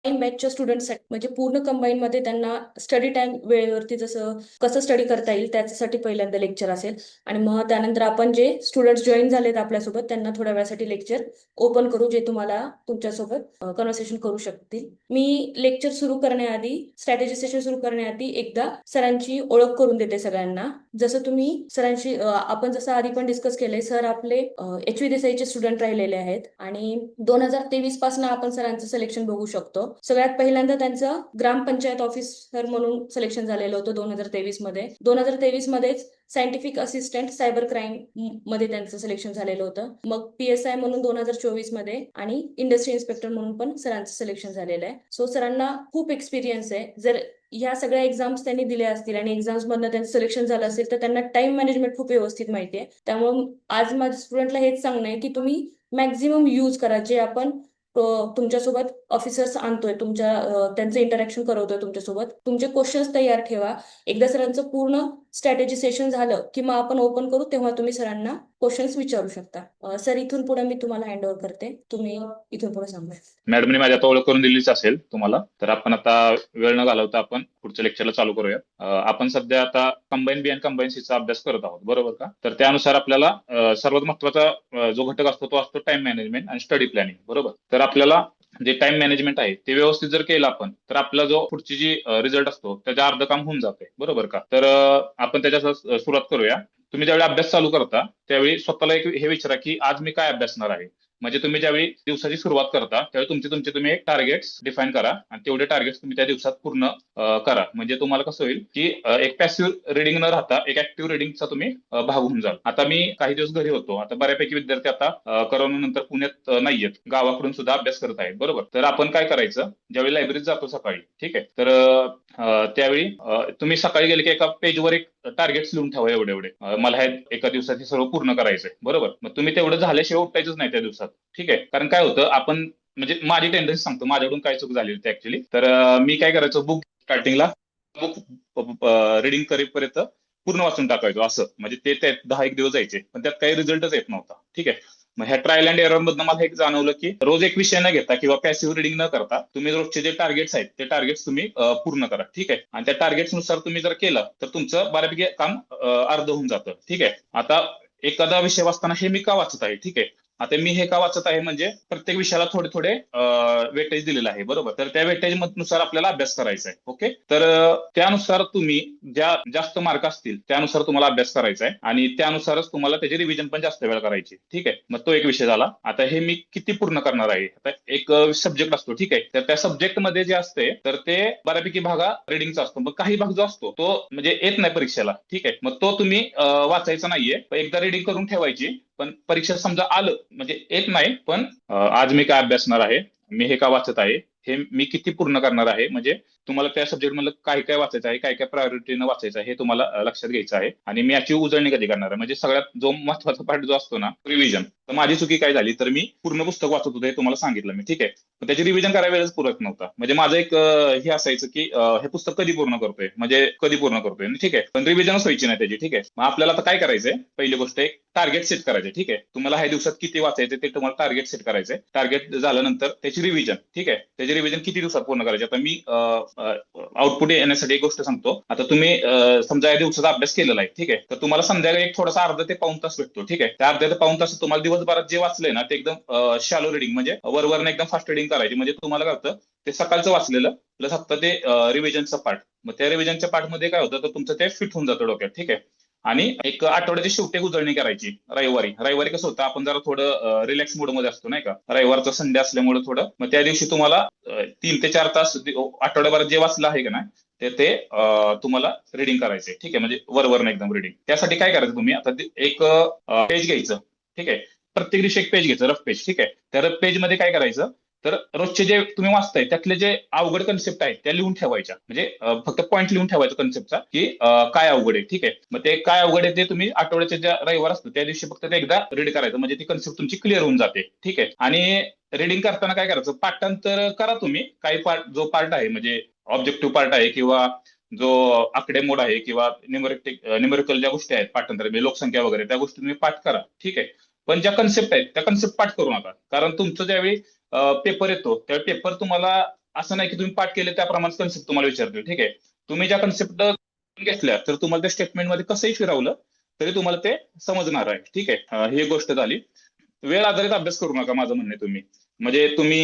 बॅचच्या स्टुडंटसाठी म्हणजे पूर्ण कंबाईन मध्ये त्यांना स्टडी टाइम वेळेवरती जसं कसं स्टडी करता येईल त्याच्यासाठी पहिल्यांदा लेक्चर असेल. आणि मग त्यानंतर आपण जे स्टुडंट्स जॉईन झालेत आपल्यासोबत त्यांना थोड्या वेळासाठी लेक्चर ओपन करू, जे तुम्हाला तुमच्यासोबत कन्व्हर्सेशन करू शकतील. मी लेक्चर सुरू करण्याआधी, स्ट्रॅटेजी सेशन सुरू करण्याआधी एकदा सरांची ओळख करून देते सगळ्यांना. जसं तुम्ही सरांशी आपण जसं आधी पण डिस्कस केलंय, सर आपले HV देसाईचे स्टुडंट राहिलेले आहेत आणि 2023 पासून आपण सरांचं सिलेक्शन बघू शकतो. सगळ्यात पहिल्यांदा त्यांचं ग्रामपंचायत ऑफिसर म्हणून सिलेक्शन झालेलं होतं 2023 मध्ये. 2023 मध्येच सायंटिफिक असिस्टंट सायबर क्राईम मध्ये त्यांचं सिलेक्शन झालेलं होतं. मग PSI म्हणून 2024 मध्ये आणि इंडस्ट्री इन्स्पेक्टर म्हणून पण सरांचं सिलेक्शन झालेलं आहे. सो सरांना खूप एक्सपिरियन्स आहे. जर ह्या सगळ्या एक्झाम्स त्यांनी दिल्या असतील आणि एक्झाम्स मधनं त्यांचं सिलेक्शन झालं असेल तर त्यांना टाइम मॅनेजमेंट खूप व्यवस्थित माहिती आहे. त्यामुळे आज माझ्या स्टुडंटला हेच सांगणं आहे की तुम्ही मॅक्झिमम यूज करा जे आपण तुमच्यासोबत ऑफिसर्स आणतोय, त्यांचं इंटरॅक्शन करवतोय तुमच्यासोबत. तुमचे क्वेश्चन्स तयार ठेवा. एकदा सरांचं पूर्ण स्ट्रॅटेजी सेशन झालं की मग आपण ओपन करू, तेव्हा तुम्ही सरांना क्वेश्चन्स विचारू शकता. सर, इथून पुढे मी तुम्हाला हँड ओव्हर करते, तुम्ही इथून पुढे सांगा. मॅडमने माझी आता ओळख करून दिलीच असेल तुम्हाला, तर आपण आता वेळ न घालवता आपण पुढच्या लेक्चरला चालू करूया. आपण सध्या आता कंबाईन बी आणि कंबाईन सीचा अभ्यास करत आहोत, बरोबर का? तर त्यानुसार आपल्याला सर्वात महत्वाचा जो घटक असतो तो असतो टाइम मॅनेजमेंट आणि स्टडी प्लॅनिंग, बरोबर? तर आपल्याला जे टाइम मॅनेजमेंट आहे ते व्यवस्थित जर केलं आपण, तर आपला जो पुढची जी रिझल्ट असतो त्याच्या अर्ध काम होऊन जाते, बरोबर का? तर आपण त्याच्या सुरुवात करूया. तुम्ही ज्यावेळी अभ्यास चालू करता त्यावेळी स्वतःला एक हे विचारा की आज मी काय अभ्यासणार आहे. म्हणजे तुम्ही ज्यावेळी दिवसाची सुरुवात करता त्यावेळी तुमचे तुम्ही एक टार्गेट्स डिफाईन करा आणि तेवढे टार्गेट्स तुम्ही त्या दिवसात पूर्ण करा. म्हणजे तुम्हाला कसं होईल की एक पॅसिव्ह रिडिंग न राहता एक ऍक्टिव्ह रिडिंगचा तुम्ही भाग होऊन जाल. आता मी काही दिवस घरी होतो, आता बऱ्यापैकी विद्यार्थी आता करोना नंतर पुण्यात नाहीयेत, गावाकडून सुद्धा अभ्यास करत आहेत, बरोबर? तर आपण काय करायचं, ज्यावेळी लायब्ररीत जातो सकाळी, ठीक आहे, तर त्यावेळी तुम्ही सकाळी गेले की एका पेजवर एक टार्गेट्स लिहून ठेवा, एवढे एवढे मला हे एका दिवसात हे सर्व पूर्ण करायचंय, बरोबर? मग तुम्ही तेवढं झाल्याशिवाय उठायचंच नाही त्या दिवसात, ठीक आहे? कारण काय होतं, आपण म्हणजे माझी टेंडन्सी सांगतो, माझ्याकडून काय चूक झाली होती ऍक्च्युली. तर मी काय करायचो, बुक स्टार्टिंगला बुक रिडिंग करेपर्यंत पूर्ण वाचून टाकायचो, असं म्हणजे ते त्यात 10 एक दिवस जायचे, पण त्यात काही रिझल्टच येत नव्हता, ठीक आहे? मग ह्या ट्रायल अँड एरर मधनं मला एक जाणवलं की रोज एक विषय न घेता किंवा पॅसिव्ह रिडिंग न करता तुम्ही रोजचे जे टार्गेट्स आहेत ते टार्गेट्स तुम्ही पूर्ण करा, ठीक आहे? आणि त्या टार्गेट्स नुसार तुम्ही जर केलं तर तुमचं बऱ्यापैकी काम अर्ध होऊन जातं, ठीक आहे? आता एखादा विषय वाचताना हे मी का वाचत आहे, ठीक आहे? आता मी हे का वाचत आहे म्हणजे प्रत्येक विषयाला थोडे थोडे वेटेज दिलेलं आहे, बरोबर? तर त्या वेटेज नुसार आपल्याला अभ्यास करायचा आहे, ओके? तर त्यानुसार तुम्ही ज्या जास्त मार्क असतील त्यानुसार तुम्हाला अभ्यास करायचा आहे आणि त्यानुसारच तुम्हाला त्याची रिव्हिजन पण जास्त वेळ करायची, ठीक आहे? मग तो एक विषय झाला. आता हे मी किती पूर्ण करणार आहे, आता एक सब्जेक्ट असतो, ठीक आहे? तर त्या सब्जेक्ट मध्ये जे असते तर ते बऱ्यापैकी भाग रिडिंगचा असतो, मग काही भाग जो असतो तो म्हणजे येत नाही परीक्षेला, ठीक आहे? मग तो तुम्ही वाचायचा नाहीये, एकदा रिडिंग करून ठेवायची. पण परीक्षेत समजा आलं म्हणजे येत नाही, पण आज मी काय अभ्यासणार आहे, मी हे का वाचत आहे, हे मी किती पूर्ण करणार आहे, म्हणजे तुम्हाला त्या सब्जेक्ट मधलं काय काय वाचायचं आहे, काय काय प्रायोरिटीनं वाचायचं आहे हे तुम्हाला लक्षात घ्यायचं आहे. आणि मी याची उजळणी कधी करणार आहे, म्हणजे सगळ्यात जो महत्वाचा पार्ट जो असतो ना, रिव्हिजन. तर माझी चुकी काय झाली, तर मी पूर्ण पुस्तक वाचत होतो हे तुम्हाला सांगितलं मी, ठीक आहे? पण त्याची रिव्हिजन करायला वेळच पुरत नव्हता. म्हणजे माझं एक हे असायचं की हे पुस्तक कधी पूर्ण करतोय, म्हणजे कधी पूर्ण करतोय, ठीक आहे? पण रिव्हिजनच व्हायची नाही त्याची, ठीक आहे? मग आपल्याला आता काय करायचंय, पहिली गोष्ट एक टार्गेट सेट करायचे, ठीक आहे? तुम्हाला ह्या दिवसात किती वाचायचे ते तुम्हाला टार्गेट सेट करायचंय. टार्गेट झाल्यानंतर त्याची रिव्हिजन, ठीक आहे? त्याची रिव्हिजन किती दिवसात पूर्ण करायची. आता मी आउटपुट येण्यासाठी एक गोष्ट सांगतो. आता तुम्ही समजा या दिवसाचा अभ्यास केलेला आहे, ठीक आहे? तर तुम्हाला संध्याकाळी एक थोडासा अर्धा ते पाऊण तास भेटतो, ठीक आहे? त्या अर्ध्या ते पाऊण तास तुम्हाला दिवसभरात जे वाचलंय ना ते एकदम शॅलो रिडिंग, म्हणजे वरवरनं एकदम फास्ट रिडिंग करायची. म्हणजे तुम्हाला काय होतं, ते सकाळचं वाचलेलं प्लस आता ते रिव्हिजनचं पार्ट, मग त्या रिव्हिजनच्या पार्ट मध्ये काय होतं तर तुमचं ते फिट होऊन जातं डोक्यात, ठीक आहे? आणि एक आठवड्याची शेवटी उजळणी करायची रविवारी. रविवारी कसं होतं, आपण जरा थोडं रिलॅक्स मोड मध्ये असतो, नाही का? रविवारचा संडे असल्यामुळे थोडं, मग त्या दिवशी तुम्हाला 3 ते 4 तास आठवड्याभरात जे वाचलं आहे का नाही ते तुम्हाला रिडिंग करायचंय, ठीक आहे? म्हणजे वरवरनं एकदम रिडिंग. त्यासाठी काय करायचं, तुम्ही आता एक पेज घ्यायचं, ठीक आहे? प्रत्येक दिवशी एक पेज घ्यायचं, रफ पेज, ठीक आहे? त्या रफ पेज मध्ये काय करायचं, तर रोजचे जे तुम्ही वाचताय त्यातले जे अवघड कन्सेप्ट आहेत त्या लिहून ठेवायच्या. म्हणजे फक्त पॉईंट लिहून ठेवायचा कन्सेप्टचा की काय अवघड आहे, ठीक आहे? मग ते काय अवघड आहे ते तुम्ही आठवड्याच्या ज्या रविवार असतो त्या दिवशी फक्त ते एकदा रीड करायचं, म्हणजे ती कन्सेप्ट तुमची क्लिअर होऊन जाते, ठीक आहे? आणि रीडिंग करताना काय करायचं, पाठांतर करा तुम्ही. काही पार्ट, जो पार्ट आहे म्हणजे ऑब्जेक्टिव्ह पार्ट आहे किंवा जो आकडेमोड आहे किंवा न्यूमेरिकल ज्या गोष्टी आहेत पाठांतर, म्हणजे लोकसंख्या वगैरे, त्या गोष्टी तुम्ही पाठ करा, ठीक आहे? पण ज्या कन्सेप्ट आहेत त्या कन्सेप्ट पाठ करू नका, कारण तुमचं ज्यावेळी पेपर येतो त्यावेळी पेपर तुम्हाला असं नाही की तुम्ही पाठ केले त्याप्रमाणे कन्सेप्ट तुम्हाला विचारतील. ठीक आहे, तुम्ही ज्या कन्सेप्ट घेतल्या तर तुम्हाला त्या स्टेटमेंटमध्ये कसंही फिरवलं तरी तुम्हाला ते समजणार आहे. ठीक आहे, ही एक गोष्ट झाली. वेळ आधारित अभ्यास करू नका, माझं म्हणणं आहे. तुम्ही म्हणजे तुम्ही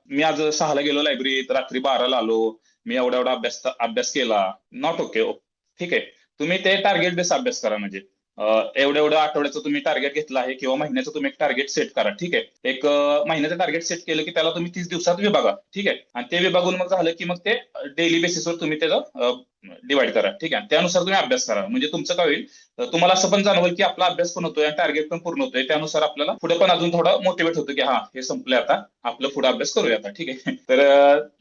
मी आज 6ला गेलो लायब्ररीत, रात्री 12ला आलो, मी एवढा एवढा अभ्यास केला, नॉट ओके. ठीक आहे, तुम्ही ते टार्गेट बेस अभ्यास करा. म्हणजे एवढ्या एवढ्या आठवड्याचं तुम्ही टार्गेट घेतलं आहे किंवा महिन्याचं तुम्ही एक टार्गेट सेट करा. ठीक आहे, एक महिन्याचं टार्गेट सेट केलं की त्याला तुम्ही 30 दिवसात विभागा. ठीक आहे, आणि ते विभागून मग झालं की मग ते डेली बेसिसवर तुम्ही त्याचं डिवाइड करा. ठीक आहे, त्यानुसार तुम्ही अभ्यास करा. म्हणजे तुमचं काय होईल, तुम्हाला असं पण जाणवेल की आपला अभ्यास पण होतोय आणि टार्गेट पण पूर्ण होतोय. त्यानुसार आपल्याला पुढे पण अजून थोडं मोटिवेट होतं की हा, हे संपलंय, आता आपलं पुढे अभ्यास करूया आता. ठीक आहे, तर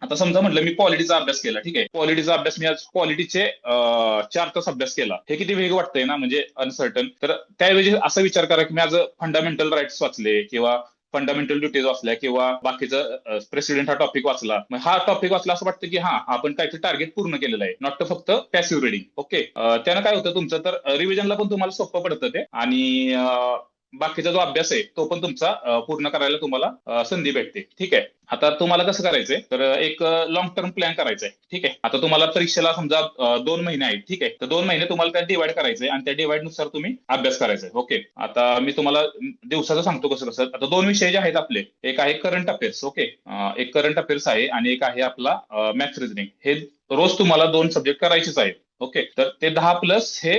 आता समजा म्हटलं मी पॉलिटीचा अभ्यास केला. ठीक आहे, पॉलिटीचा अभ्यास मी आज पॉलिटीचे 4 तास अभ्यास केला. हे किती वेग वाटतंय ना, म्हणजे अनसर्टन. तर त्याऐवजी असा विचार करा की मी आज फंडामेंटल राईट्स वाचले किंवा फंडामेंटल ड्युटीज वाचल्या किंवा बाकीचं प्रेसिडेंट हा टॉपिक वाचला. मग हा टॉपिक वाचला असं वाटतं की हा, आपण काहीतरी टार्गेट पूर्ण केलेलं आहे, नॉट फक्त पॅसिव्ह रिडिंग. ओके, त्यानं काय होतं तुमचं, तर रिव्हिजनला पण तुम्हाला सोपं पडतं ते, आणि बाकीचा जो अभ्यास आहे तो पण तुमचा पूर्ण करायला तुम्हाला संधी भेटते. ठीक आहे, आता तुम्हाला कसं करायचंय, तर एक लॉंग टर्म प्लॅन करायचा आहे. ठीक आहे, आता तुम्हाला परीक्षेला समजा 2 महिने आहेत. ठीक आहे, तर 2 महिने तुम्हाला त्या डिवाइड करायचंय आणि त्या डिवाइड नुसार तुम्ही अभ्यास करायचा आहे. ओके, आता मी तुम्हाला दिवसाचं सांगतो कसं कसं. आता 2 विषय जे आहेत आपले, एक आहे करंट अफेअर्स. ओके, एक करंट अफेअर्स आहे आणि एक आहे आपला मॅथ्स रिजनिंग. हे रोज तुम्हाला 2 सब्जेक्ट करायचेच आहेत. ओके, तर ते 10 प्लस हे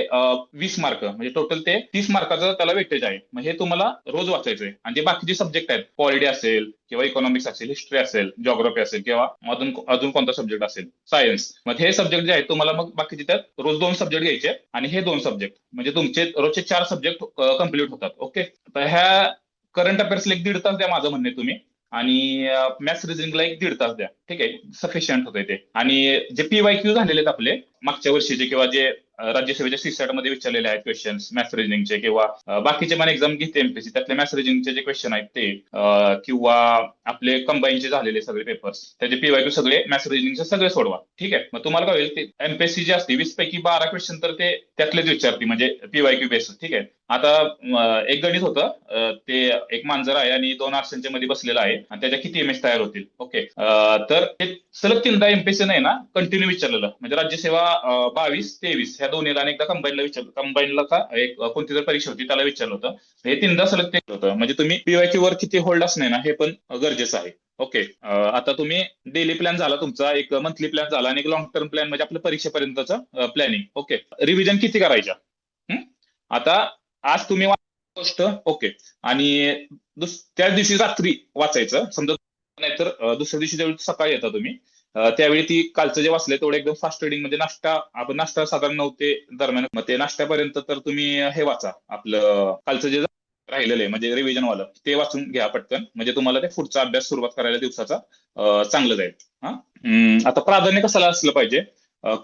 20 मार्क, म्हणजे टोटल ते 30 मार्काचं त्याला वेटेज आहे. मग हे तुम्हाला रोज वाचायचंय. आणि जे बाकीचे सब्जेक्ट आहेत, पॉलिटी असेल किंवा इकॉनॉमिक्स असेल, हिस्ट्री असेल, जॉग्राफी असेल किंवा अजून अजून कोणता सब्जेक्ट असेल, सायन्स, मग हे सब्जेक्ट जे आहेत तुम्हाला मग बाकीचे त्यात रोज 2 सब्जेक्ट घ्यायचे आणि हे 2 सब्जेक्ट म्हणजे तुमचे रोजचे 4 सब्जेक्ट कम्प्लीट होतात. ओके, तर ह्या करंट अफेअर्सला 1-1.5 तास द्या, माझं म्हणणं आहे तुम्ही. आणि मॅथ्स रिझनिंगला 1-1.5 तास द्या. ठीक आहे, सफिशियंट होतंय ते. आणि जे PYQ झालेले आहेत आपले मागच्या वर्षीचे किंवा जे राज्यसेवेच्या सीसॅट मध्ये विचारलेले आहेत क्वेश्चन्स मॅथ्स रिजनिंगचे, किंवा बाकीचे पण एक्झाम घेते एमपीएससी, त्यातले मॅथ्स रिजनिंगचे जे क्वेश्चन आहेत ते, किंवा आपले कंबाईनचे झालेले सगळे पेपर्स, त्याचे PYQ सगळे मॅथ्स रिजनिंगचे सगळे सोडवा. ठीक आहे, मग तुम्हाला काय होईल, ते एमपीएससी जे असते 20 पैकी 12 क्वेश्चन तर ते त्यातलेच विचारते, म्हणजे PYQ बेस. ठीक आहे, आता एक गणित होतं, ते एक मांजर आहे आणि 2 आरशांच्या मध्ये बसलेला आहे आणि त्याच्या किती इमेज तयार होतील. ओके, तर ते सलग 3दा एमपीएससी नाही ना कंटिन्यू विचारलेलं, म्हणजे राज्यसेवा 22-23 ह्या दोन्हीला आणि एकदा कंबाईनला विचारलं, कंबाईनला का एक कोणती तर परीक्षा होती त्याला विचारलं होतं. हे 3दा सलग ते होतं. म्हणजे तुम्ही PYQ वर किती होल्ड असणे ना हे पण गरजेचं आहे. ओके, आता तुम्ही डेली प्लॅन झाला तुमचा, एक मंथली प्लॅन झाला आणि एक लॉंग टर्म प्लॅन म्हणजे आपल्या परीक्षेपर्यंतचं प्लॅनिंग. ओके, रिव्हिजन किती करायच्या. हं? आता आज तुम्ही गोष्ट, ओके, आणि त्याच दिवशी रात्री वाचायचं समजा, नाहीतर दुसऱ्या दिवशी ज्यावेळी सकाळी येता तुम्ही, त्यावेळी ती कालचं जे वाचलंय तेवढं एकदम फास्ट रिडिंग, म्हणजे आपण नाश्ता साधारण 9 ते दरम्यान, मग ते नाश्त्यापर्यंत तर तुम्ही हे वाचा, आपलं कालचं जे राहिलेलं आहे म्हणजे रिव्हिजन वालं ते वाचून घ्या पटकन, म्हणजे तुम्हाला ते पुढचा अभ्यास सुरुवात करायला दिवसाचा चांगलं जाईल. हा, आता प्राधान्य कशाला असलं पाहिजे,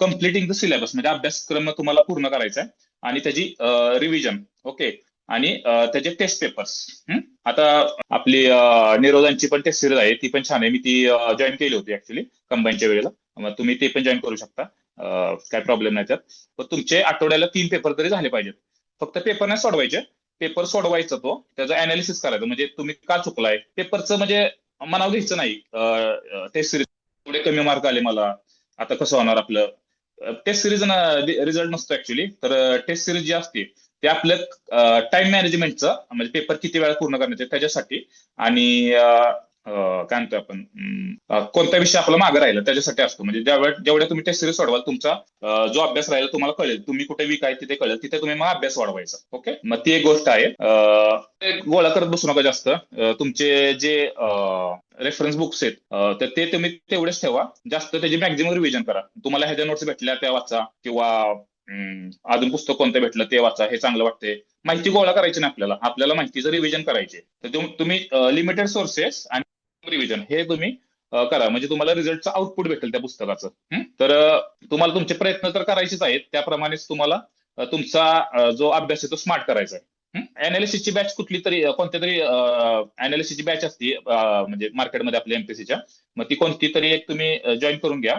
कम्प्लिटिंग द सिलेबस, म्हणजे अभ्यासक्रम तुम्हाला पूर्ण करायचा आहे आणि त्याची रिव्हिजन. ओके, आणि त्याचे टेस्ट पेपर्स. आता आपली निरोधांची पण टेस्ट सिरीज आहे, ती पण छान आहे. मी ती जॉईन केली होती ऍक्च्युली कंबाईनच्या वेळेला, मग तुम्ही ते पण जॉईन करू शकता, काय प्रॉब्लेम नाही त्यात. पण तुमचे आठवड्याला 3 पेपर तरी झाले पाहिजेत. फक्त पेपर नाही सोडवायचे, पेपर सोडवायचा तो त्याचं अनालिसिस करायचं, म्हणजे तुम्ही का चुकलाय पेपरचं, म्हणजे मनावर घ्यायचं नाही. टेस्ट सिरीज थोडे कमी मार्क आले मला, आता कसं होणार आपलं. टेस्ट सिरीज रिझल्ट नसतो ऍक्च्युली, तर टेस्ट सिरीज जी असते ते आपलं टाइम मॅनेजमेंटचं, म्हणजे पेपर किती वेळा पूर्ण करण्याचे त्याच्यासाठी, आणि काय म्हणतो आपण, कोणता विषय आपला मागे राहिला त्याच्यासाठी असतो. म्हणजे जेवढ्या तुम्ही टेस्ट सिरीज सोडवाल तुमचा जो अभ्यास राहिला तुम्हाला कळेल, तुम्ही कुठे वीक आहे तिथे कळेल, तिथे तुम्ही मग अभ्यास वाढवायचा. ओके, मग ती एक गोष्ट आहे. ते गोळा करत बसू नका जास्त. तुमचे जे रेफरन्स बुक्स आहेत तर ते तुम्ही तेवढेच ठेवा, जास्त त्याची मॅक्झिमम रिव्हिजन करा. तुम्हाला ह्याच्या नोट्स भेटल्या त्या वाचा, किंवा अजून पुस्तक कोणतं भेटलं ते वाचा, हे चांगलं वाटते. माहिती गोळा करायची नाही आपल्याला, आपल्याला माहितीचं रिव्हिजन करायचे. तर तुम्ही लिमिटेड सोर्सेस आणि रिव्हिजन हे तुम्ही करा, म्हणजे तुम्हाला रिझल्टचं आउटपुट भेटेल त्या पुस्तकाचं. तर तुम्हाला तुमचे प्रयत्न तर करायचेच आहेत, त्याप्रमाणेच तुम्हाला तुमचा जो अभ्यास आहे तो स्मार्ट करायचा आहे. अनालिसिसची बॅच कुठली तरी, कोणत्या तरी अनालिसिसची बॅच असते म्हणजे मार्केटमध्ये आपल्या एमपीएससीच्या, मग ती कोणती तरी एक तुम्ही जॉईन करून घ्या.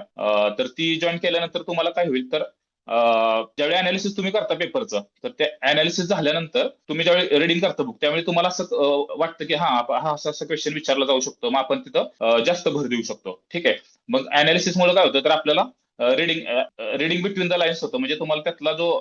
तर ती जॉईन केल्यानंतर तुम्हाला काय होईल, तर ज्यावेळी अनालिसिस तुम्ही करता पेपरचं, तर त्या अनालिसिस झाल्यानंतर तुम्ही ज्यावेळी रीडिंग करता बुक, त्यावेळी तुम्हाला असं वाटतं की हा असं असं क्वेश्चन विचारला जाऊ शकतो, मग आपण तिथं जास्त भर देऊ शकतो. ठीक आहे. मग अनालिसिस मुळे काय होतं, तर आपल्याला रीडिंग बिटवीन द लाईन्स होतं, म्हणजे तुम्हाला त्यातला जो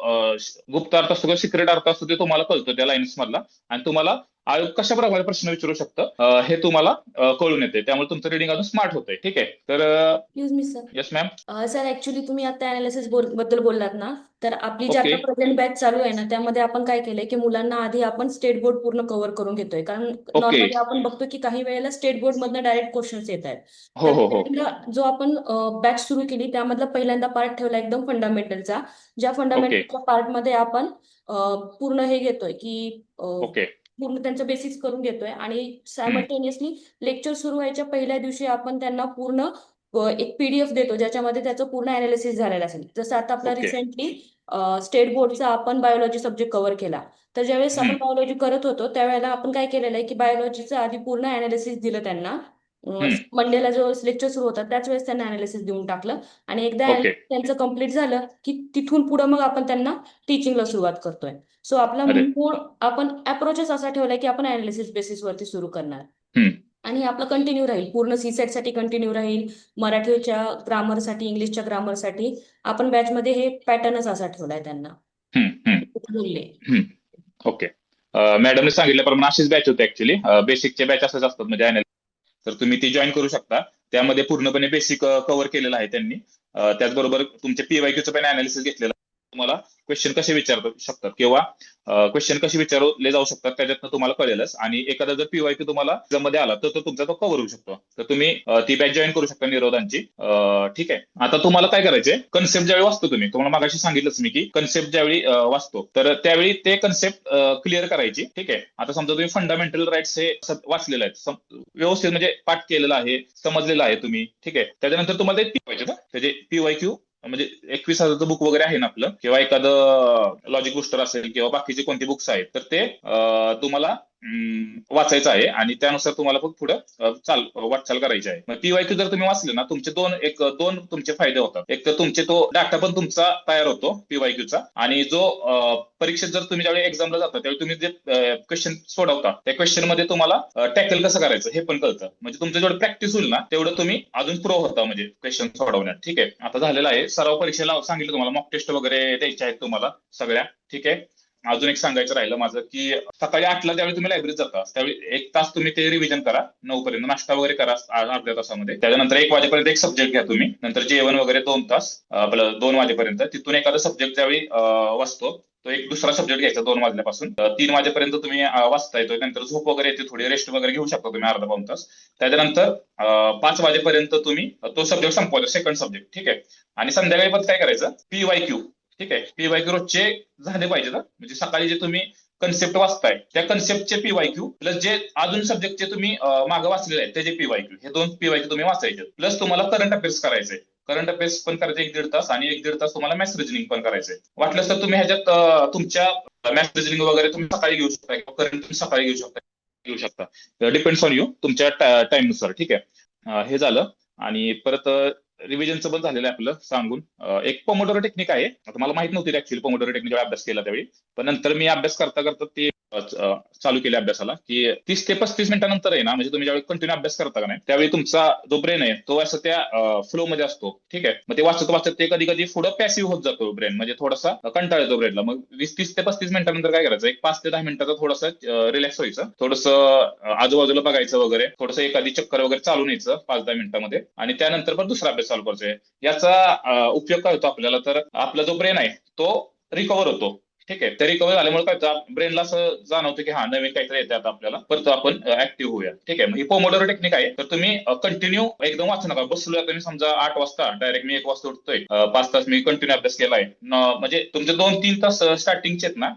गुप्त अर्थ असतो किंवा सिक्रेट अर्थ असतो ते तुम्हाला कळतो त्या लाईन्स मधला, आणि तुम्हाला आयोग कशा प्रकारे प्रश्न विचारू शकतं हे तुम्हाला कळून येते. त्यामुळे तुमचं रीडिंग अजून स्मार्ट होतंय. ठीक आहे. तर excuse me sir. Yes ma'am. Sir actually तुम्ही आता अनालिसिस बद्दल बोललात ना, तर आपली जी ओके. आता प्रेझेंट बॅच चालू आहे ना, त्यामध्ये आपण काय केलंय की मुलांना आधी आपण स्टेट बोर्ड पूर्ण कव्हर करून घेतोय. कारण ओके. नॉर्मली आपण बघतो की काही वेळेला स्टेट बोर्ड मधनं डायरेक्ट क्वेश्चन्स येत आहेत. हो तर हो हो. पहिल्यांदा जो आपण बॅच सुरू केली त्यामधला पहिल्यांदा पार्ट ठेवला एकदम फंडामेंटलचा, ज्या ओके. फंडामेंटलच्या पार्टमध्ये आपण पूर्ण हे घेतोय की ओके. पूर्ण त्यांचं बेसिक्स करून घेतोय, आणि हम्म. सायमल्टेनियसली लेक्चर सुरू व्हायच्या पहिल्या दिवशी आपण त्यांना पूर्ण एक पीडीएफ देतो ज्याच्यामध्ये त्याचं पूर्ण अनालिसिस झालेलं असेल. जसं आता आपला ओके. रिसेंटली स्टेट बोर्डचा आपण बायोलॉजी सब्जेक्ट कव्हर केला. तर ज्यावेळेस आपण हम्म. बायोलॉजी करत होतो त्यावेळेला आपण काय केलेलं आहे की बायोलॉजीचं आधी पूर्ण अनालिसिस दिलं त्यांना. हम्म. मंडेला जो लेक्चर सुरू होता त्याच वेळेस त्यांना अनालिसिस देऊन टाकलं, आणि एकदा ओके. analysis त्यांचं कम्प्लीट झालं की तिथून पुढे मग आपण त्यांना टीचिंगला सुरुवात करतोय. सो आपला अरे. मूळ आपण अप्रोचच असा ठेवलाय की आपण अनालिसिस बेसिसवरती सुरू करणार, हम्म. आणि आपलं कंटिन्यू राहील पूर्ण सीसेट साठी कंटिन्यू राहील. मराठीच्या ग्रामरसाठी, इंग्लिशच्या ग्रामरसाठी आपण बॅचमध्ये हे पॅटर्नच असा ठेवलाय त्यांना. हम्म. हम्म. बोलले. हम्म. ओके. मॅडमने सांगितल्याप्रमाणे अशीच बॅच होते ऍक्च्युली. बेसिकचे बॅच असंच असतात म्हणजे analysis. तर तुम्ही ती जॉईन करू शकता. त्यामध्ये पूर्णपणे बेसिक कव्हर केलेलं आहे त्यांनी. त्याचबरोबर तुमच्या पीवायक्यूचं पण अनालिसिस घेतलेलं आहे. तुम्हाला क्वेश्चन कसे विचारू शकतात किंवा क्वेश्चन कसे विचारले जाऊ शकतात त्याच्यातनं तुम्हाला कळेलच. आणि एखादा जर पीवायक्यू तुम्हाला exam मध्ये आला तर तो तुमचा तो कव्हर होऊ शकतो. तर तुम्ही ती बॅच जॉईन करू शकता निरोधांची. ठीक आहे. आता तुम्हाला काय करायचंय, कन्सेप्ट ज्यावेळी वाचतो तुम्ही, तुम्हाला मागाशी सांगितलंच मी की कन्सेप्ट ज्यावेळी वाचतो तर त्यावेळी ते कन्सेप्ट क्लिअर करायची. ठीक आहे. आता समजा तुम्ही फंडामेंटल राईट्स हे वाचलेलं आहे, व्यवस्थित म्हणजे पाठ केलेला आहे, समजलेलं आहे तुम्ही. ठीक आहे. त्याच्यानंतर तुम्हाला ते पाहिजे ना, त्याचे पीवायक्यू म्हणजे 21,000चं बुक वगैरे आहे ना आपलं, किंवा एखादं लॉजिक बुस्टर असेल किंवा बाकीचे कोणते बुक्स आहेत, तर ते तुम्हाला वाचायचं आहे, आणि त्यानुसार तुम्हाला पण पुढे वाटचाल करायची आहे. मग पीवायक्यू जर तुम्ही वाचले ना, तुमचे दोन तुमचे फायदे होतात. एक तर तुमचे तो डाटा पण तुमचा तयार होतो पीवायक्यूचा, आणि जो परीक्षेत जर तुम्ही ज्यावेळी एक्झामला जाता त्यावेळी तुम्ही जे क्वेश्चन सोडवता त्या क्वेश्चन मध्ये तुम्हाला टॅकल कसं करायचं हे पण कळतं. म्हणजे तुमचं जेवढं प्रॅक्टिस होईल ना तेवढं तुम्ही अजून प्रो होता म्हणजे क्वेश्चन सोडवण्यात. ठीक आहे. आता झालेलं आहे सराव परीक्षेला सांगितलं तुम्हाला, मॉक टेस्ट वगैरे द्यायचे आहेत तुम्हाला सगळ्या. ठीक आहे. अजून एक सांगायचं राहिलं माझं की सकाळी 8ला ज्यावेळी तुम्ही लायब्ररीत जाता त्यावेळी 1 तास तुम्ही ते रिव्हिजन करा. 9 पर्यंत नाश्ता वगैरे करा अर्ध्या तासामध्ये. त्याच्यानंतर 1 वाजेपर्यंत एक सब्जेक्ट घ्या तुम्ही. नंतर जेवण वगैरे 2 तास, आपलं 2 वाजेपर्यंत. तिथून एखादा सब्जेक्ट ज्यावेळी वाचतो तो एक दुसरा सब्जेक्ट घ्यायचा 2 वाजल्यापासून 3 वाजेपर्यंत तुम्ही वाचता येतो. नंतर झोप वगैरे येते, थोडी रेस्ट वगैरे घेऊ शकता तुम्ही अर्धा पाऊण तास. त्याच्यानंतर 5 वाजेपर्यंत तुम्ही तो सब्जेक्ट संपवायचा, सेकंड सब्जेक्ट. ठीक आहे. आणि संध्याकाळी पण काय करायचं, पीवायक्यू. ठीक आहे. पीवायक्यू रोजचे झाले पाहिजे ना, म्हणजे सकाळी जे तुम्ही कन्सेप्ट वाचताय त्या कन्सेप्टचे पीवायक्यू प्लस जे अजून सब्जेक्टचे तुम्ही मागे वाचलेले आहेत त्याचे पीवायक्यू, हे 2 पीवायक्यू तुम्ही वाचायचे. प्लस तुम्हाला करंट अफेअर्स करायचे. करंट अफेअर्स पण करायचे 1-1.5 तास, आणि 1-1.5 तास तुम्हाला मॅथ्स रिजनिंग पण करायचंय. वाटलं तर तुम्ही ह्याच्यात तुमच्या मॅथ्स रिजनिंग वगैरे तुम्ही सकाळी घेऊ शकता किंवा करंट तुम्ही सकाळी घेऊ शकता. डिपेंड्स ऑन यू, तुमच्या टाइम नुसार. ठीक आहे. हे झालं. आणि परत रिव्हिजनचं पण झालेलं आहे आपलं सांगून. एक पोमोडोरो टेक्निक आहे. आता मला माहित नव्हती ऍक्च्युअली पोमोडोरो टेक्निक अभ्यास केला त्यावेळी, पण नंतर मी अभ्यास करता करता ते चालू केले अभ्यासाला, की 30 ते 35 मिनिटांनंतर आहे ना, म्हणजे तुम्ही ज्यावेळी कंटिन्यू अभ्यास करता का नाही त्यावेळी तुमचा जो ब्रेन आहे तो असं त्या फ्लो मध्ये असतो. ठीक आहे. मग ते वाचत वाचत ते कधी कधी पुढे पॅसिव्ह होत जातो ब्रेन, म्हणजे थोडासा कंटाळा येतो ब्रेनला. मग 30 ते 35 मिनिटांनंतर काय करायचं, एक 5 ते 10 मिनिटाचा थोडंसं रिलॅक्स व्हायचं, थोडंसं आजूबाजूला बघायचं वगैरे, थोडंसं एखादी चक्कर वगैरे चालून यायचं 5-10 मिनिटांमध्ये, आणि त्यानंतर पण दुसरा अभ्यास चालू करायचा. याचा उपयोग काय होतो आपल्याला, तर आपला जो ब्रेन आहे तो रिकव्हर होतो. ठीक आहे. ते रिकव्हर झाल्यामुळे काय ब्रेनला असं जाणवतं की हा नवीन काहीतरी येते आता आपल्याला, परत आपण ऍक्टिव्ह होऊया. ठीक आहे. मग ही पोमोडोरो टेक्निक आहे. तर तुम्ही कंटिन्यू एकदम वाचू नका. बसलो तुम्ही समजा 8 वाजता, डायरेक्ट मी 1 वाजता उठतोय, 5 तास मी कंटिन्यू अभ्यास केलाय, म्हणजे तुमचे 2-3 तास स्टार्टिंगचे आहेत ना,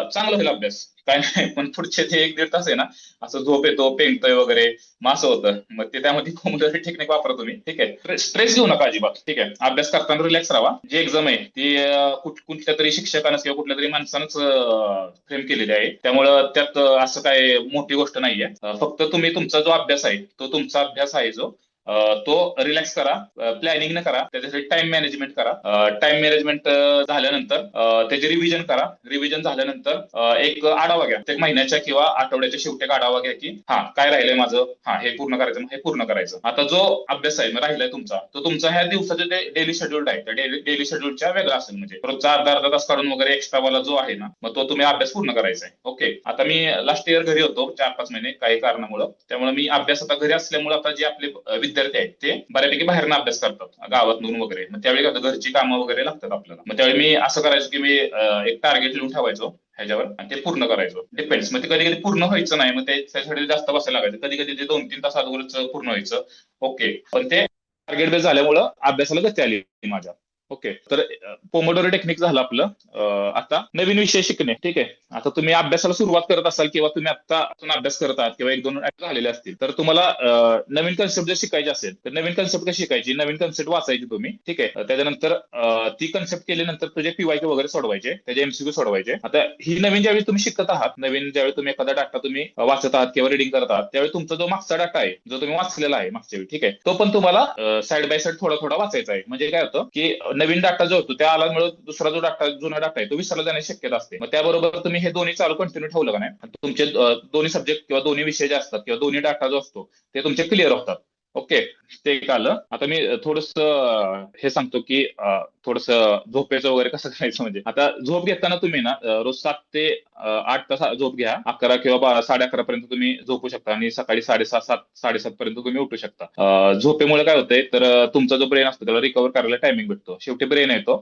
चांगला होईल अभ्यास, काय नाही. पण पुढचे ते 1-1.5 तास आहे ना, असं झोप येतो, पेंगतोय वगैरे, मग असं होतं. मग ते त्यामध्ये पोमोडोरो टेक्निक वापरा तुम्ही. ठीक आहे. स्ट्रेस घेऊ नका अजिबात. ठीक आहे. अभ्यास करताना रिलॅक्स राहा. जी एक्झाम आहे ती कुठल्या तरी शिक्षकानं किंवा कुठल्या तरी माणसानंच फ्रेम केलेली आहे, त्यामुळं त्यात असं काय मोठी गोष्ट नाहीये. फक्त तुम्ही तुमचा जो अभ्यास आहे तो तुमचा अभ्यास आहे जो तो रिलॅक्स करा, प्लॅनिंग न करा, त्याच्यासाठी टाइम मॅनेजमेंट करा. टाइम मॅनेजमेंट झाल्यानंतर त्याचे रिव्हिजन करा. रिव्हिजन झाल्यानंतर एक आढावा घ्या, एक महिन्याच्या किंवा आठवड्याच्या शेवटी एक आढावा घ्या की हा काय राहिलंय माझं, हा हे पूर्ण करायचं, हे पूर्ण करायचं. आता जो अभ्यास आहे राहिलाय तुमचा, तो तुमचा ह्या दिवसाचं ते डेली शेड्यूल आहे, त्या डेली शेड्यूलच्या वेगळा असेल. म्हणजे रोजचा अर्धा अर्धा तास काढून वगैरे एक्स्ट्रा वाला जो आहे ना, मग तो तुम्ही अभ्यास पूर्ण करायचा आहे. ओके. आता मी लास्ट इयर घरी होतो 4-5 महिने काही कारणामुळे, त्यामुळे मी अभ्यास आता घरी असल्यामुळे आता जे आपले विद्यार्थी आहेत ते बऱ्यापैकी बाहेरनं अभ्यास करतात गावातून वगैरे. मग त्यावेळी आता घरची कामं वगैरे लागतात आपल्याला. मग त्यावेळी मी असं करायचो की मी एक टार्गेट लिहून ठेवायचो ह्याच्यावर आणि ते पूर्ण करायचो. डिपेंड्स, मग ते कधी कधी पूर्ण व्हायचं नाही, मग ते त्याच्यासाठी जास्त बसायला लागायचं. कधी कधी ते 2-3 तास अगोदरच पूर्ण व्हायचं. ओके. पण ते टार्गेट बेस झाल्यामुळं अभ्यासाला गती आली माझ्या. ओके. तर पोमोडोरो टेक्निक झालं आपलं. आता नवीन विषय शिकणे. ठीक आहे. आता तुम्ही अभ्यासाला सुरुवात करत असाल किंवा तुम्ही आता अभ्यास करत आहात किंवा 1-2 झालेले असतील, तर तुम्हाला नवीन कन्सेप्ट जर शिकायची असेल तर नवीन कन्सेप्ट कशी शिकायची, नवीन कन्सेप्ट वाचायची तुम्ही. ठीक आहे. त्याच्यानंतर ती कन्सेप्ट केल्यानंतर तुझे पीवायक्यू वगैरे सोडवायचे, त्याचे एमसीक्यू सोडवायचे. आता ही नवीन ज्यावेळी तुम्ही शिकत आहात, नवीन ज्यावेळी तुम्ही एखादा डाटा तुम्ही वाचत आहात किंवा रिडिंग करत आहात, त्यावेळी तुमचा जो मागचा डाटा आहे, जो तुम्ही वाचलेला आहे मागच्या वेळी, ठीक आहे, तो पण तुम्हाला साईड बाय साईड थोडा थोडा वाचायचा आहे. म्हणजे काय होतं की नवीन डाटा जो होतो त्या आल्यामुळे दुसरा जो डाटा, जुना डाटा आहे, तो विसरला जाण्याची शक्यता असते. मग त्याबरोबर तुम्ही हे दोन्ही चालू कंटिन्यू ठेवलं का नाही, तुमचे दोन्ही सब्जेक्ट किंवा दोन्ही विषय जे असतात किंवा दोन्ही डाटा जो असतो ते तुमचे क्लिअर होतात. ओके. ते एक आलं. आता मी थोडस हे सांगतो की थोडस झोपेचं वगैरे कसं करायचं. म्हणजे आता झोप घेताना तुम्ही ना रोज 7 ते 8 तास झोप घ्या. 11 किंवा 11:30 पर्यंत तुम्ही झोपू शकता आणि सकाळी 6:30-7 पर्यंत तुम्ही उठू शकता. झोपेमुळे काय होतंय तर तुमचा जो ब्रेन असतो त्याला रिकव्हर करायला टायमिंग भेटतो. शेवटी ब्रेन येतो,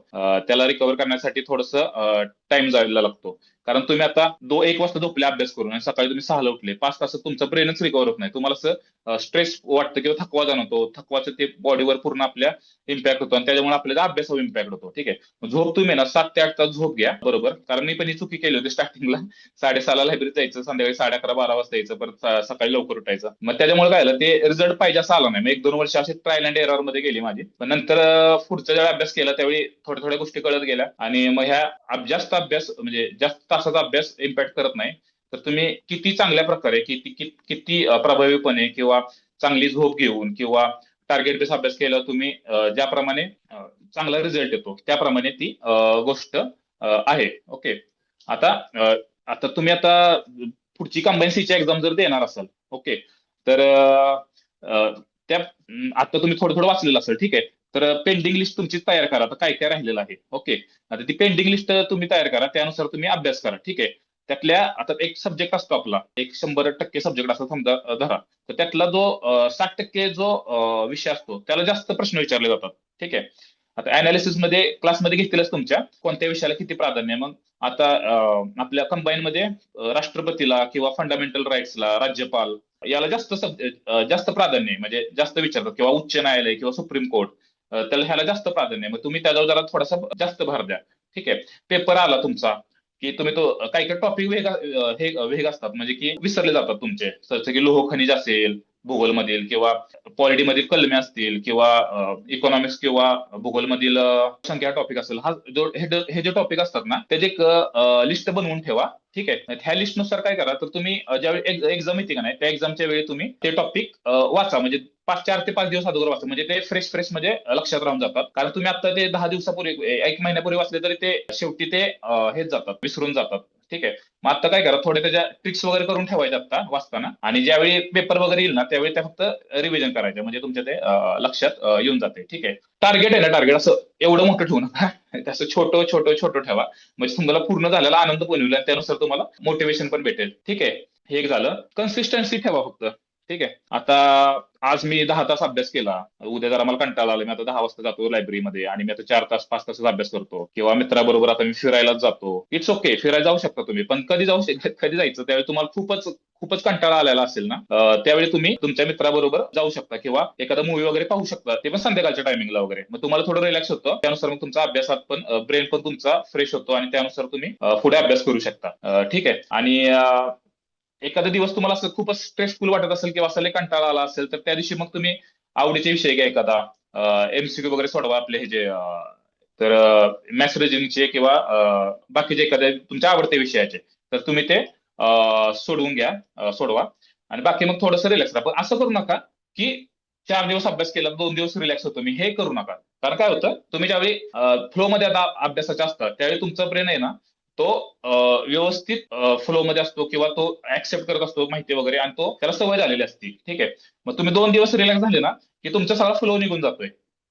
त्याला रिकव्हर करण्यासाठी थोडस टाइम जायला लागतो. कारण तुम्ही आता 1 वाजता झोपले अभ्यास करून आणि सकाळी तुम्ही 6ला उठले, 5 तासात तुमचा ब्रेनच रिकव्हर होत नाही. तुम्हाला असं स्ट्रेस वाटतं किंवा थकवा जाणवतो. थकवाचं ते बॉडीवर पूर्ण आपल्या इम्पॅक्ट होतो आणि त्याच्यामुळे आपल्याला अभ्यासावर इम्पॅक्ट होतो. ठीक आहे. झोप तुम्ही ना 7 ते 8 तास झोप घ्या. बरोबर. कारण मी पण ही चुकी केली होती स्टार्टिंगला. 6:30ला लायब्ररीत जायचं, संध्याकाळी 11:30-12 वाजता यायचं, परत सकाळी लवकर उठायचं. मग त्याच्यामुळे काय झालं, ते रिझल्ट पाहिजे असं आला नाही. मग 1-2 वर्ष असे ट्रायल अँड एरर मध्ये गेली माझी. पण नंतर पुढचा जेव्हा अभ्यास केला त्यावेळी थोड्या थोड्या गोष्टी कळत गेल्या आणि मग ह्या जास्त अभ्यास म्हणजे जास्त तासाचा अभ्यास इम्पॅक्ट करत नाही. तर तुम्ही किती चांगल्या प्रकारे, किती प्रभावीपणे किंवा चांगली झोप घेऊन किंवा टार्गेट बेस अभ्यास केला तुम्ही, ज्याप्रमाणे चांगला रिझल्ट येतो त्याप्रमाणे ती गोष्ट आहे. ओके. आता आता तुम्ही आता पुढची कंबाईन सीची एक्झाम जर देणार असाल, ओके, तर त्या आता तुम्ही थोडं थोडं वाचलेलं असेल. ठीक आहे. तर पेंडिंग लिस्ट तुमची तयार करा. आता काय काय राहिलेलं आहे. ओके. आता ती पेंडिंग लिस्ट तुम्ही तयार करा, त्यानुसार तुम्ही अभ्यास करा. ठीक आहे. त्यातल्या आता एक सब्जेक्ट असतो आपला, एक 100% सब्जेक्ट असतो समजा, धरा. तर त्यातला जो 60% जो विषय असतो त्याला जास्त प्रश्न विचारले जातात. ठीक आहे. आता अनालिसिस मध्ये क्लासमध्ये घेतीलच तुमच्या कोणत्या विषयाला किती प्राधान्य आहे. मग आता आपल्या कंबाईन मध्ये राष्ट्रपतीला किंवा फंडामेंटल राईट्सला, राज्यपाल याला जास्त प्राधान्य आहे. म्हणजे जास्त विचारतात किंवा उच्च न्यायालय किंवा सुप्रीम कोर्ट, त्याला ह्याला जास्त प्राधान्य आहे. मग तुम्ही त्याच्यावर जरा थोडासा जास्त भर द्या. ठीक आहे. पेपर आला तुमचा की तुम्ही तो काही काही टॉपिक वेग असतात म्हणजे की विसरले जातात तुमचे. जसं की लोह खनिज असेल भूगोलमधील किंवा पॉलिटीमधील कलमे असतील किंवा इकॉनॉमिक्स किंवा भूगोलमधील संख्या टॉपिक असेल. हे जे टॉपिक असतात ना त्याची एक लिस्ट बनवून ठेवा. ठीक आहे. ह्या लिस्टनुसार काय करा तर तुम्ही ज्यावेळी एक्झाम येते का नाही त्या एक्झामच्या वेळी तुम्ही ते टॉपिक वाचा. म्हणजे 4 ते 5 दिवस अगोदर वाचा. म्हणजे ते फ्रेश म्हणजे लक्षात राहून जातात. कारण तुम्ही आता ते 10 दिवसापूर्वी 1 महिन्यापूर्वी वाचले तरी ते शेवटी ते हेच जातात, विसरून जातात. ठीक आहे. मग आता काय करा, थोडे त्याच्या ट्रिक्स वगैरे करून ठेवायच्या आता वाचताना, आणि ज्यावेळी पेपर वगैरे येईल ना त्यावेळी त्या फक्त रिव्हिजन करायचं. म्हणजे तुमच्या ते लक्षात येऊन जाते. ठीक आहे. टार्गेट आहे ना, टार्गेट असं एवढं मोठं ठेवू नका. तसं छोटं छोटं छोटं ठेवा. म्हणजे तुम्हाला पूर्ण झालेला आनंद पण होईल आणि त्यानुसार तुम्हाला मोटिवेशन पण भेटेल. ठीक आहे. हे एक झालं. कन्सिस्टन्सी ठेवा फक्त. ठीक आहे. आता आज मी 10 तास अभ्यास केला, उद्या जरा मला कंटाळा आला, मी आता 10 वाजता जातो लायब्ररीमध्ये आणि मी आता 4 तास 5 तासच अभ्यास करतो किंवा मित्राबरोबर आता मी फिरायलाच जातो. इट्स ओके, फिरायला जाऊ शकता तुम्ही. पण कधी जायचं त्यावेळी तुम्हाला खूपच खूपच कंटाळा आलेला असेल ना, त्यावेळी तुम्ही तुमच्या मित्राबरोबर जाऊ शकता किंवा एखादा मूवी वगैरे पाहू शकता. ते पण संध्याकाळच्या टायमिंगला वगैरे. मग तुम्हाला थोडं रिलॅक्स होतं. त्यानुसार मग तुमचा अभ्यासात पण ब्रेन पण तुमचा फ्रेश होतो आणि त्यानुसार तुम्ही पुढे अभ्यास करू शकता. ठीक आहे. आणि एखादा दिवस तुम्हाला असं खूपच स्ट्रेसफुल वाटत असेल किंवा असं लय कंटाळा आला असेल तर त्या दिवशी मग तुम्ही आवडीचे विषय घ्या एखादा, एमसीक्यू वगैरे सोडवा आपले हे जे तर मॅथ्स रिजनिंगचे किंवा बाकीचे एखाद्या तुमच्या आवडत्या विषयाचे, तर तुम्ही ते सोडवून घ्या, सोडवा. आणि बाकी मग थोडंसं रिलॅक्स राहा. पण असं करू नका की 4 दिवस अभ्यास केला 2 दिवस रिलॅक्स होतो मी, हे करू नका. कारण काय होतं, तुम्ही ज्यावेळी फ्लो मध्ये आता अभ्यासाच्या असतात त्यावेळी तुमचा ब्रेन आहे ना, तो व्यवस्थित फ्लो मध्ये असतो किंवा तो ऍक्सेप्ट करत असतो माहिती वगैरे, आणि तो त्याला सवय झालेली असते. ठीक आहे. मग तुम्ही 2 दिवस रिलॅक्स झाले ना की तुमचा सगळा फ्लो निघून जातोय.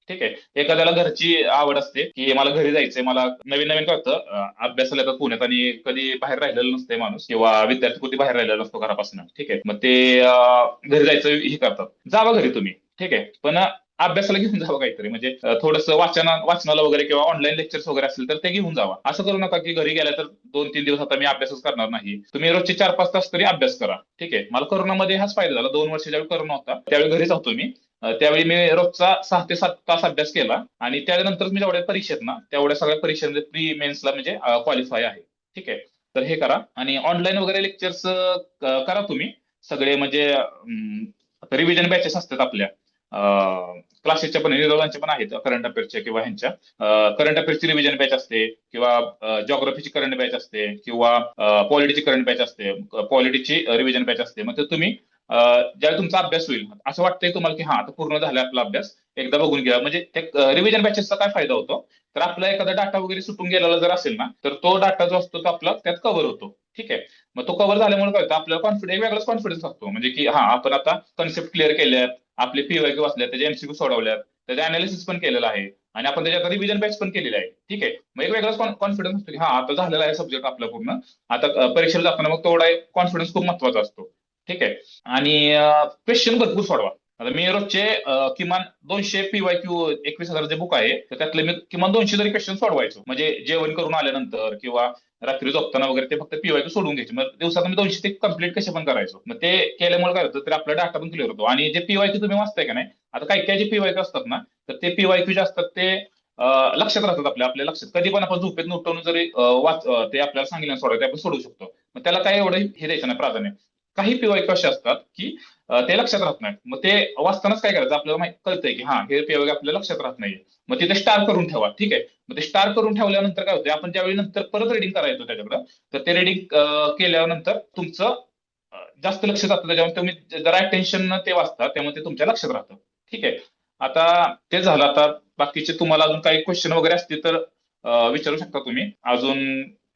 ठीक आहे. एखाद्याला घरची आवड असते की मला घरी जायचंय, मला नवीन नवीन काय होतं, अभ्यासाला येतात पुण्यात आणि कधी बाहेर राहिलेलं नसतंय माणूस, किंवा विद्यार्थी कधी बाहेर राहिलेला नसतो घरापासून. ठीक आहे. मग ते घरी जायचं हे करतात. जावा घरी तुम्ही. ठीक आहे. पण अभ्यासाला घेऊन जावं काहीतरी, म्हणजे थोडंसं वाचनाला वगैरे किंवा ऑनलाईन लेक्चर्स वगैरे असेल तर ते घेऊन जावा. असं करू नका की घरी गेल्या तर 2-3 दिवस आता मी अभ्यासच करणार नाही. तुम्ही रोजचे 4-5 तास तरी अभ्यास करा. ठीक आहे. मला कोरोनामध्ये हाच फायदा झाला. 2 वर्ष ज्यावेळी कोरोना होता त्यावेळी घरीच होतो मी. त्यावेळी मी रोजचा 6 ते 7 तास अभ्यास केला, आणि त्यानंतर मी जेवढ्या परीक्षेत ना तेवढ्या सगळ्या परीक्षांमध्ये प्री मेन्सला म्हणजे क्वालिफाय आहे. ठीक आहे. तर हे करा. आणि ऑनलाईन वगैरे लेक्चर्स करा तुम्ही सगळे, म्हणजे रिव्हिजन बॅचेस असतात आपल्या क्लासेसच्या पण, निरोधांच्या पण आहेत, करंट अफेअर्सच्या किंवा ह्यांच्या. करंट अफेअर्सची रिव्हिजन बॅच असते, किंवा जॉग्राफीची करंट बॅच असते, किंवा पॉलिटीची करंट बॅच असते, पॉलिटीची रिव्हिजन बॅच असते. मग ते तुम्ही ज्यावेळी तुमचा अभ्यास होईल असं वाटतंय तुम्हाला की हा आता पूर्ण झालाय आपला अभ्यास, एकदा बघून घ्या. म्हणजे त्या रिव्हिजन बॅचेसचा काय फायदा होतो, तर आपला एखादा डाटा वगैरे सुटून गेलेला जर असेल ना, तर तो डाटा जो असतो तो आपला त्यात कव्हर होतो. ठीक आहे. मग तो कव्हर झाल्यामुळे काय होतं, आपल्याला कॉन्फिडन्स, वेगळाच कॉन्फिडन्स असतो, म्हणजे की हा आपण आता कन्सेप्ट क्लिअर केल्यात, आपले पीवायक्यू वाचल्यात, त्याचे एमसीक्यू सोडवल्यात, त्याचे अनालिसिस पण केलेलं आहे, आणि आपण त्याच्यात रिव्हिजन बॅच पण केलेली आहे. ठीक आहे. मग एक वेगळाच कॉन्फिडन्स असतो की हा आता झालेला आहे सब्जेक्ट आपला पूर्ण, आता परीक्षेला जाताना मग तेवढा कॉन्फिडन्स खूप महत्वाचा असतो. ठीक आहे. आणि क्वेश्चन भरपूर सोडवा. आता मी रोजचे किमान 200 पीवायक्यू, 21,000 बुक आहे, तर त्यातले मी किमान 200 तरी क्वेश्चन सोडवायचो, म्हणजे जेवण करून आल्यानंतर किंवा रात्री झोपताना वगैरे ते फक्त पीवायक्यू सोडून घ्यायचे. मग दिवसात मी 200 ते कम्प्लीट कसे पण करायचो. मग ते केल्यामुळे काय होतं, तर आपला डाटा पण क्लिअर होतो. आणि जे पीवायक्यू तुम्ही वाचताय का नाही, आता काही काही जे पीवायक्यू असतात ना, तर ते पीवायक्यू जे असतात ते लक्षात राहतात आपल्या लक्षात. कधी पण आपण झोपेत उठून जरी ते आपल्याला सांगितलं सोडायचं, ते आपण सोडू शकतो. मग त्याला काय एवढं हे द्यायचं नाही प्राधान्य. काही पीवायक्यू असे असतात की ते लक्षात राहत नाही. मग ते वाचतानाच काय करायचं, आपल्याला माहिती कळतंय की हा हे पीवायक्यू आपल्याला लक्षात राहत नाही, मग तिथे स्टार करून ठेवा. ठीक आहे. मग ते स्टार करून ठेवल्यानंतर काय होतं, आपण ज्यावेळी नंतर परत रिडिंग करायचो त्याच्याकडं, तर ते रिडिंग केल्यानंतर तुमचं जास्त लक्ष जातं त्याच्यावर, तुम्ही जरा अटेन्शन ते वाचता, त्यामुळे ते तुमच्या लक्षात राहतं. ठीक आहे. आता ते झालं. आता बाकीचे तुम्हाला अजून काही क्वेश्चन वगैरे असतील तर विचारू शकता तुम्ही. अजून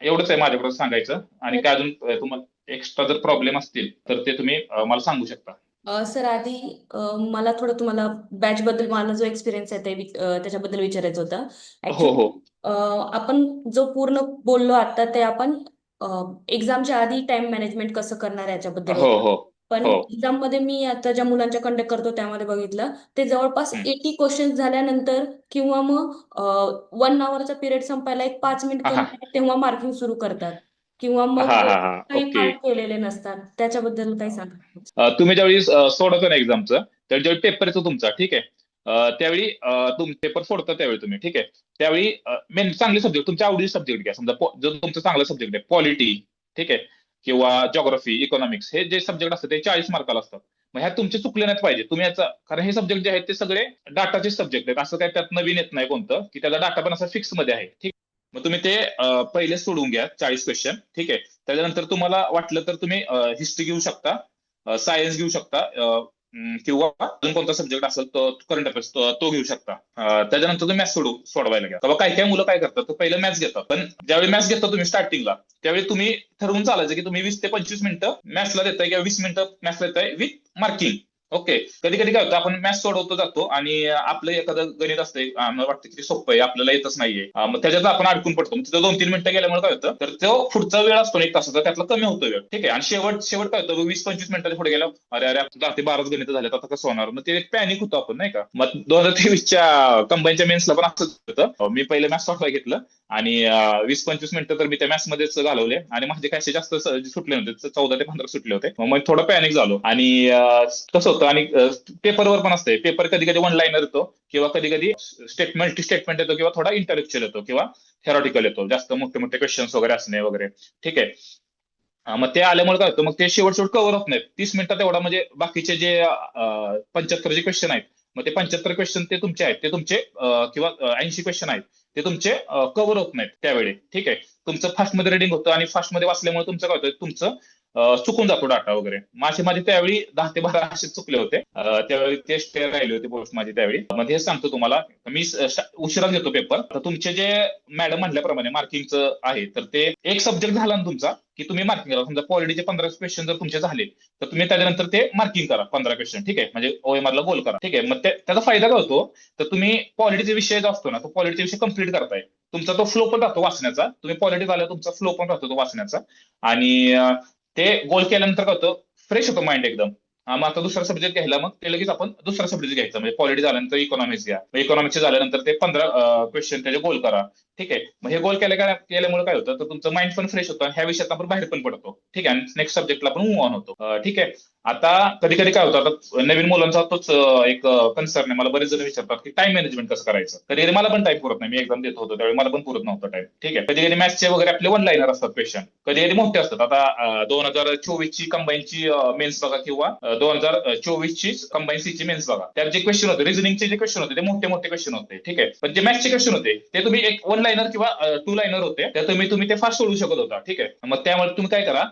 एवढंच आहे माझ्याकडे सांगायचं. आणि काय अजून तुम्हाला एक्स्ट्रा जर प्रॉब्लेम असतील तर ते तुम्ही मला सांगू शकता. सर आधी मला थोडं तुम्हाला बॅच बद्दल मला जो एक्सपिरियन्स आहे त्याच्याबद्दल विचारायचं होतं. हो, ऍक्च्युली हो. आपण जो पूर्ण बोललो आता ते आपण एक्झामच्या आधी टाइम मॅनेजमेंट कसं करणार याच्याबद्दल हो, होतं. हो. पण हो. एक्झाम मध्ये मी आता ज्या मुलांच्या कंडक्ट करतो त्यामध्ये बघितलं ते जवळपास हम्म. 80 क्वेश्चन झाल्यानंतर किंवा मग 1 आवरचा पिरियड संपायला एक 5 मिनिट हा, कमी हा. आहे, तेव्हा मार्किंग सुरू करतात. किंवा हा, मग हा, हा. काही ओके. पार्ट केलेले नसतात. त्याच्याबद्दल काही सांगा. तुम्ही ज्यावेळी सोडवता ना एक्झामचं, त्यावेळी ज्यावेळी पेपर येतो तुमचा, ठीक आहे, त्यावेळी तुम्ही पेपर सोडता त्यावेळी तुम्ही, ठीक आहे, त्यावेळी मेन चांगले सब्जेक्ट, तुमच्या आवडीचे सब्जेक्ट घ्या. समजा जो तुमचा चांगला सब्जेक्ट आहे पॉलिटी, ठीक आहे, किंवा जॉग्राफी, इकॉनॉमिक्स, हे जे सब्जेक्ट असतात ते 40 मार्काला असतात. मग ह्यात तुमचे चुकले नाहीत पाहिजे. तुम्ही याचा, कारण हे सब्जेक्ट जे आहेत ते सगळे डाटाचे सब्जेक्ट आहेत, असं काय त्यात नवीन येत नाही कोणतं, की त्याचा डाटा पण असा फिक्स मध्ये आहे. ठीक. मग तुम्ही ते पहिले सोडून घ्या 40 क्वेश्चन. ठीक आहे. त्याच्यानंतर तुम्हाला वाटलं तर तुम्ही हिस्ट्री घेऊ शकता, सायन्स घेऊ शकता, किंवा अजून कोणता सब्जेक्ट असेल तो करंट अफेअर्स तो घेऊ शकता. त्याच्यानंतर तुम्ही मॅथ्स सोडवायला घ्या. तेव्हा काही काही मुलं काय करतात, तर पहिलं मॅथ्स घेतात. पण ज्यावेळी मॅथ्स घेता तुम्ही स्टार्टिंगला, त्यावेळी तुम्ही ठरवून चालायचं की तुम्ही 20 ते 25 मिनिटं मॅथ्सला देताय किंवा 20 मिनिटं मॅथ्सला देताय विथ मार्किंग. ओके. कधी कधी काय होतं, आपण मॅथ्स सोडवतो जातो आणि आपलं एखादं गणित असतंय, आम्हाला वाटतं की ते सोपं आहे, आपल्याला येतच नाहीये, मग त्याच्यात आपण अडकून पडतो. मग तिथं 2-3 मिनिटं गेल्यामुळे काय होतं, तर तो पुढचा वेळ असतो ना 1 तासाचा, त्यातला कमी होतो वेळ. ठीक आहे. आणि शेवट शेवट काय होतं, 20-25 मिनिटाच्या पुढे गेल्यावर अरे अरे 10 ते 12 गणित झालेत, आता कसं होणार, मग ते एक पॅनिक होतो आपण, नाही का. मग 2023च्या कंबाईनच्या मेन्सला पण असंच होतं. मी पहिले मॅथ्स सॉफ्टवेअर घेतलं आणि 20-25 मिनिटं तर मी त्या मॅथ्स मध्येच घालवले, आणि माझे काय असे जास्त सुटले नव्हते, 14 ते 15 सुटले होते. मग थोडं पॅनिक झालो. आणि कसं होतं, आणि पेपरवर पण असते, पेपर कधी कधी वन लाईनर येतो, किंवा कधी कधी मल्टी स्टेटमेंट येतो, किंवा थोडा इंटेलेक्च्युअल येतो, किंवा थेरॉटिकल येतो, जास्त मोठे मोठे क्वेश्चन्स वगैरे असणे वगैरे. ठीक आहे. मग ते आल्यामुळे काय होतं, मग ते शेवट कव्हर होत नाहीत 30 मिनिटात एवढा, म्हणजे बाकीचे जे 75 जे क्वेश्चन आहेत, मग ते 75 क्वेश्चन ते तुमचे आहेत, ते तुमचे किंवा 80 क्वेश्चन आहेत ते तुमचे कव्हर होत नाहीत त्यावेळी. ठीक आहे. तुमचं फास्टमध्ये रिडिंग होतं, आणि फास्टमध्ये वाचल्यामुळे तुमचं काय होतं, तुमचं चुकून जातो डाटा वगैरे. माझे त्यावेळी 10 ते 12 असे चुकले होते. त्यावेळी टेस्ट राहिले होते पोस्ट माझी त्यावेळी. मध्ये हेच सांगतो तुम्हाला, मी उशिरा घेतो पेपर. तर तुमचे जे मॅडम म्हटल्याप्रमाणे मार्किंगचं आहे, तर ते एक सब्जेक्ट झाला ना तुमचा की तुम्ही मार्किंग करा. समजा पॉलिटीचे 15 क्वेश्चन जर तुमचे झाले, तर तुम्ही त्याच्यानंतर ते मार्किंग करा 15 क्वेश्चन. ठीक आहे, म्हणजे OMR ला गोल करा. ठीक आहे, मग त्याचा फायदा काय होतो, तर तुम्ही पॉलिटीचा विषय जो असतो ना, तो पॉलिटीचा विषय कम्प्लीट करताय. तुमचा तो फ्लो पण राहतो वाचण्याचा. तुम्ही पॉलिटी झाला, तुमचा फ्लो पण राहतो तो वाचण्याचा. आणि ते गोल केल्यानंतर काय होतं, फ्रेश होतं माइंड एकदम. मग आता दुसरा सब्जेक्ट घ्यायला, मग ते लगेच आपण दुसरा सब्जेक्ट घ्यायचा. म्हणजे पॉलिटी झाल्यानंतर इकॉनॉमिक्स घ्या. इकॉनॉमिक्स झाल्यानंतर ते 15 क्वेश्चन त्याचे गोल करा. ठीक आहे, मग हे गोल केल्यामुळे काय होतं, तर तुमचं माइंड पण फ्रेश होतं आणि ह्या विषयात आपण बाहेर पण पडतो. ठीक आहे, आणि नेक्स्ट सब्जेक्टला आपण मूव्ह ऑन होतो. ठीक आहे. आता कधी कधी काय होतं, आता नवीन मुलांचा तोच एक कन्सर्न आहे. मला बरेच जण विचारतात की टाइम मॅनेजमेंट कसं करायचं. कधी कधी मला पण टाइम पुरत नाही. मी एक्झाम देत होतो त्यावेळी मला पण पुरत नव्हतं टाइम. ठीक आहे, कधी कधी मॅथ्सचे वगैरे आपले वन लाईनर असतात क्वेश्चन, कधी कधी मोठे असतात. आता 2024 ची कंबाईनची मेन्स बघा, किंवा 2024 ची कंबाईन ची मेन्स बघा. त्यात जे क्वेश्चन होते, रिझनिंगचे जे क्वेश्चन होते, ते मोठे मोठे क्वेश्चन होते. ठीक आहे, पण जे मॅथ्सचे क्वेश्चन होते, ते तुम्ही एक वन लाईनर किंवा टू लाईनर होते, त्या तुम्ही ते फास्ट सोडू शकत होता. ठीक आहे, मग त्यामुळे तुम्ही काय करा,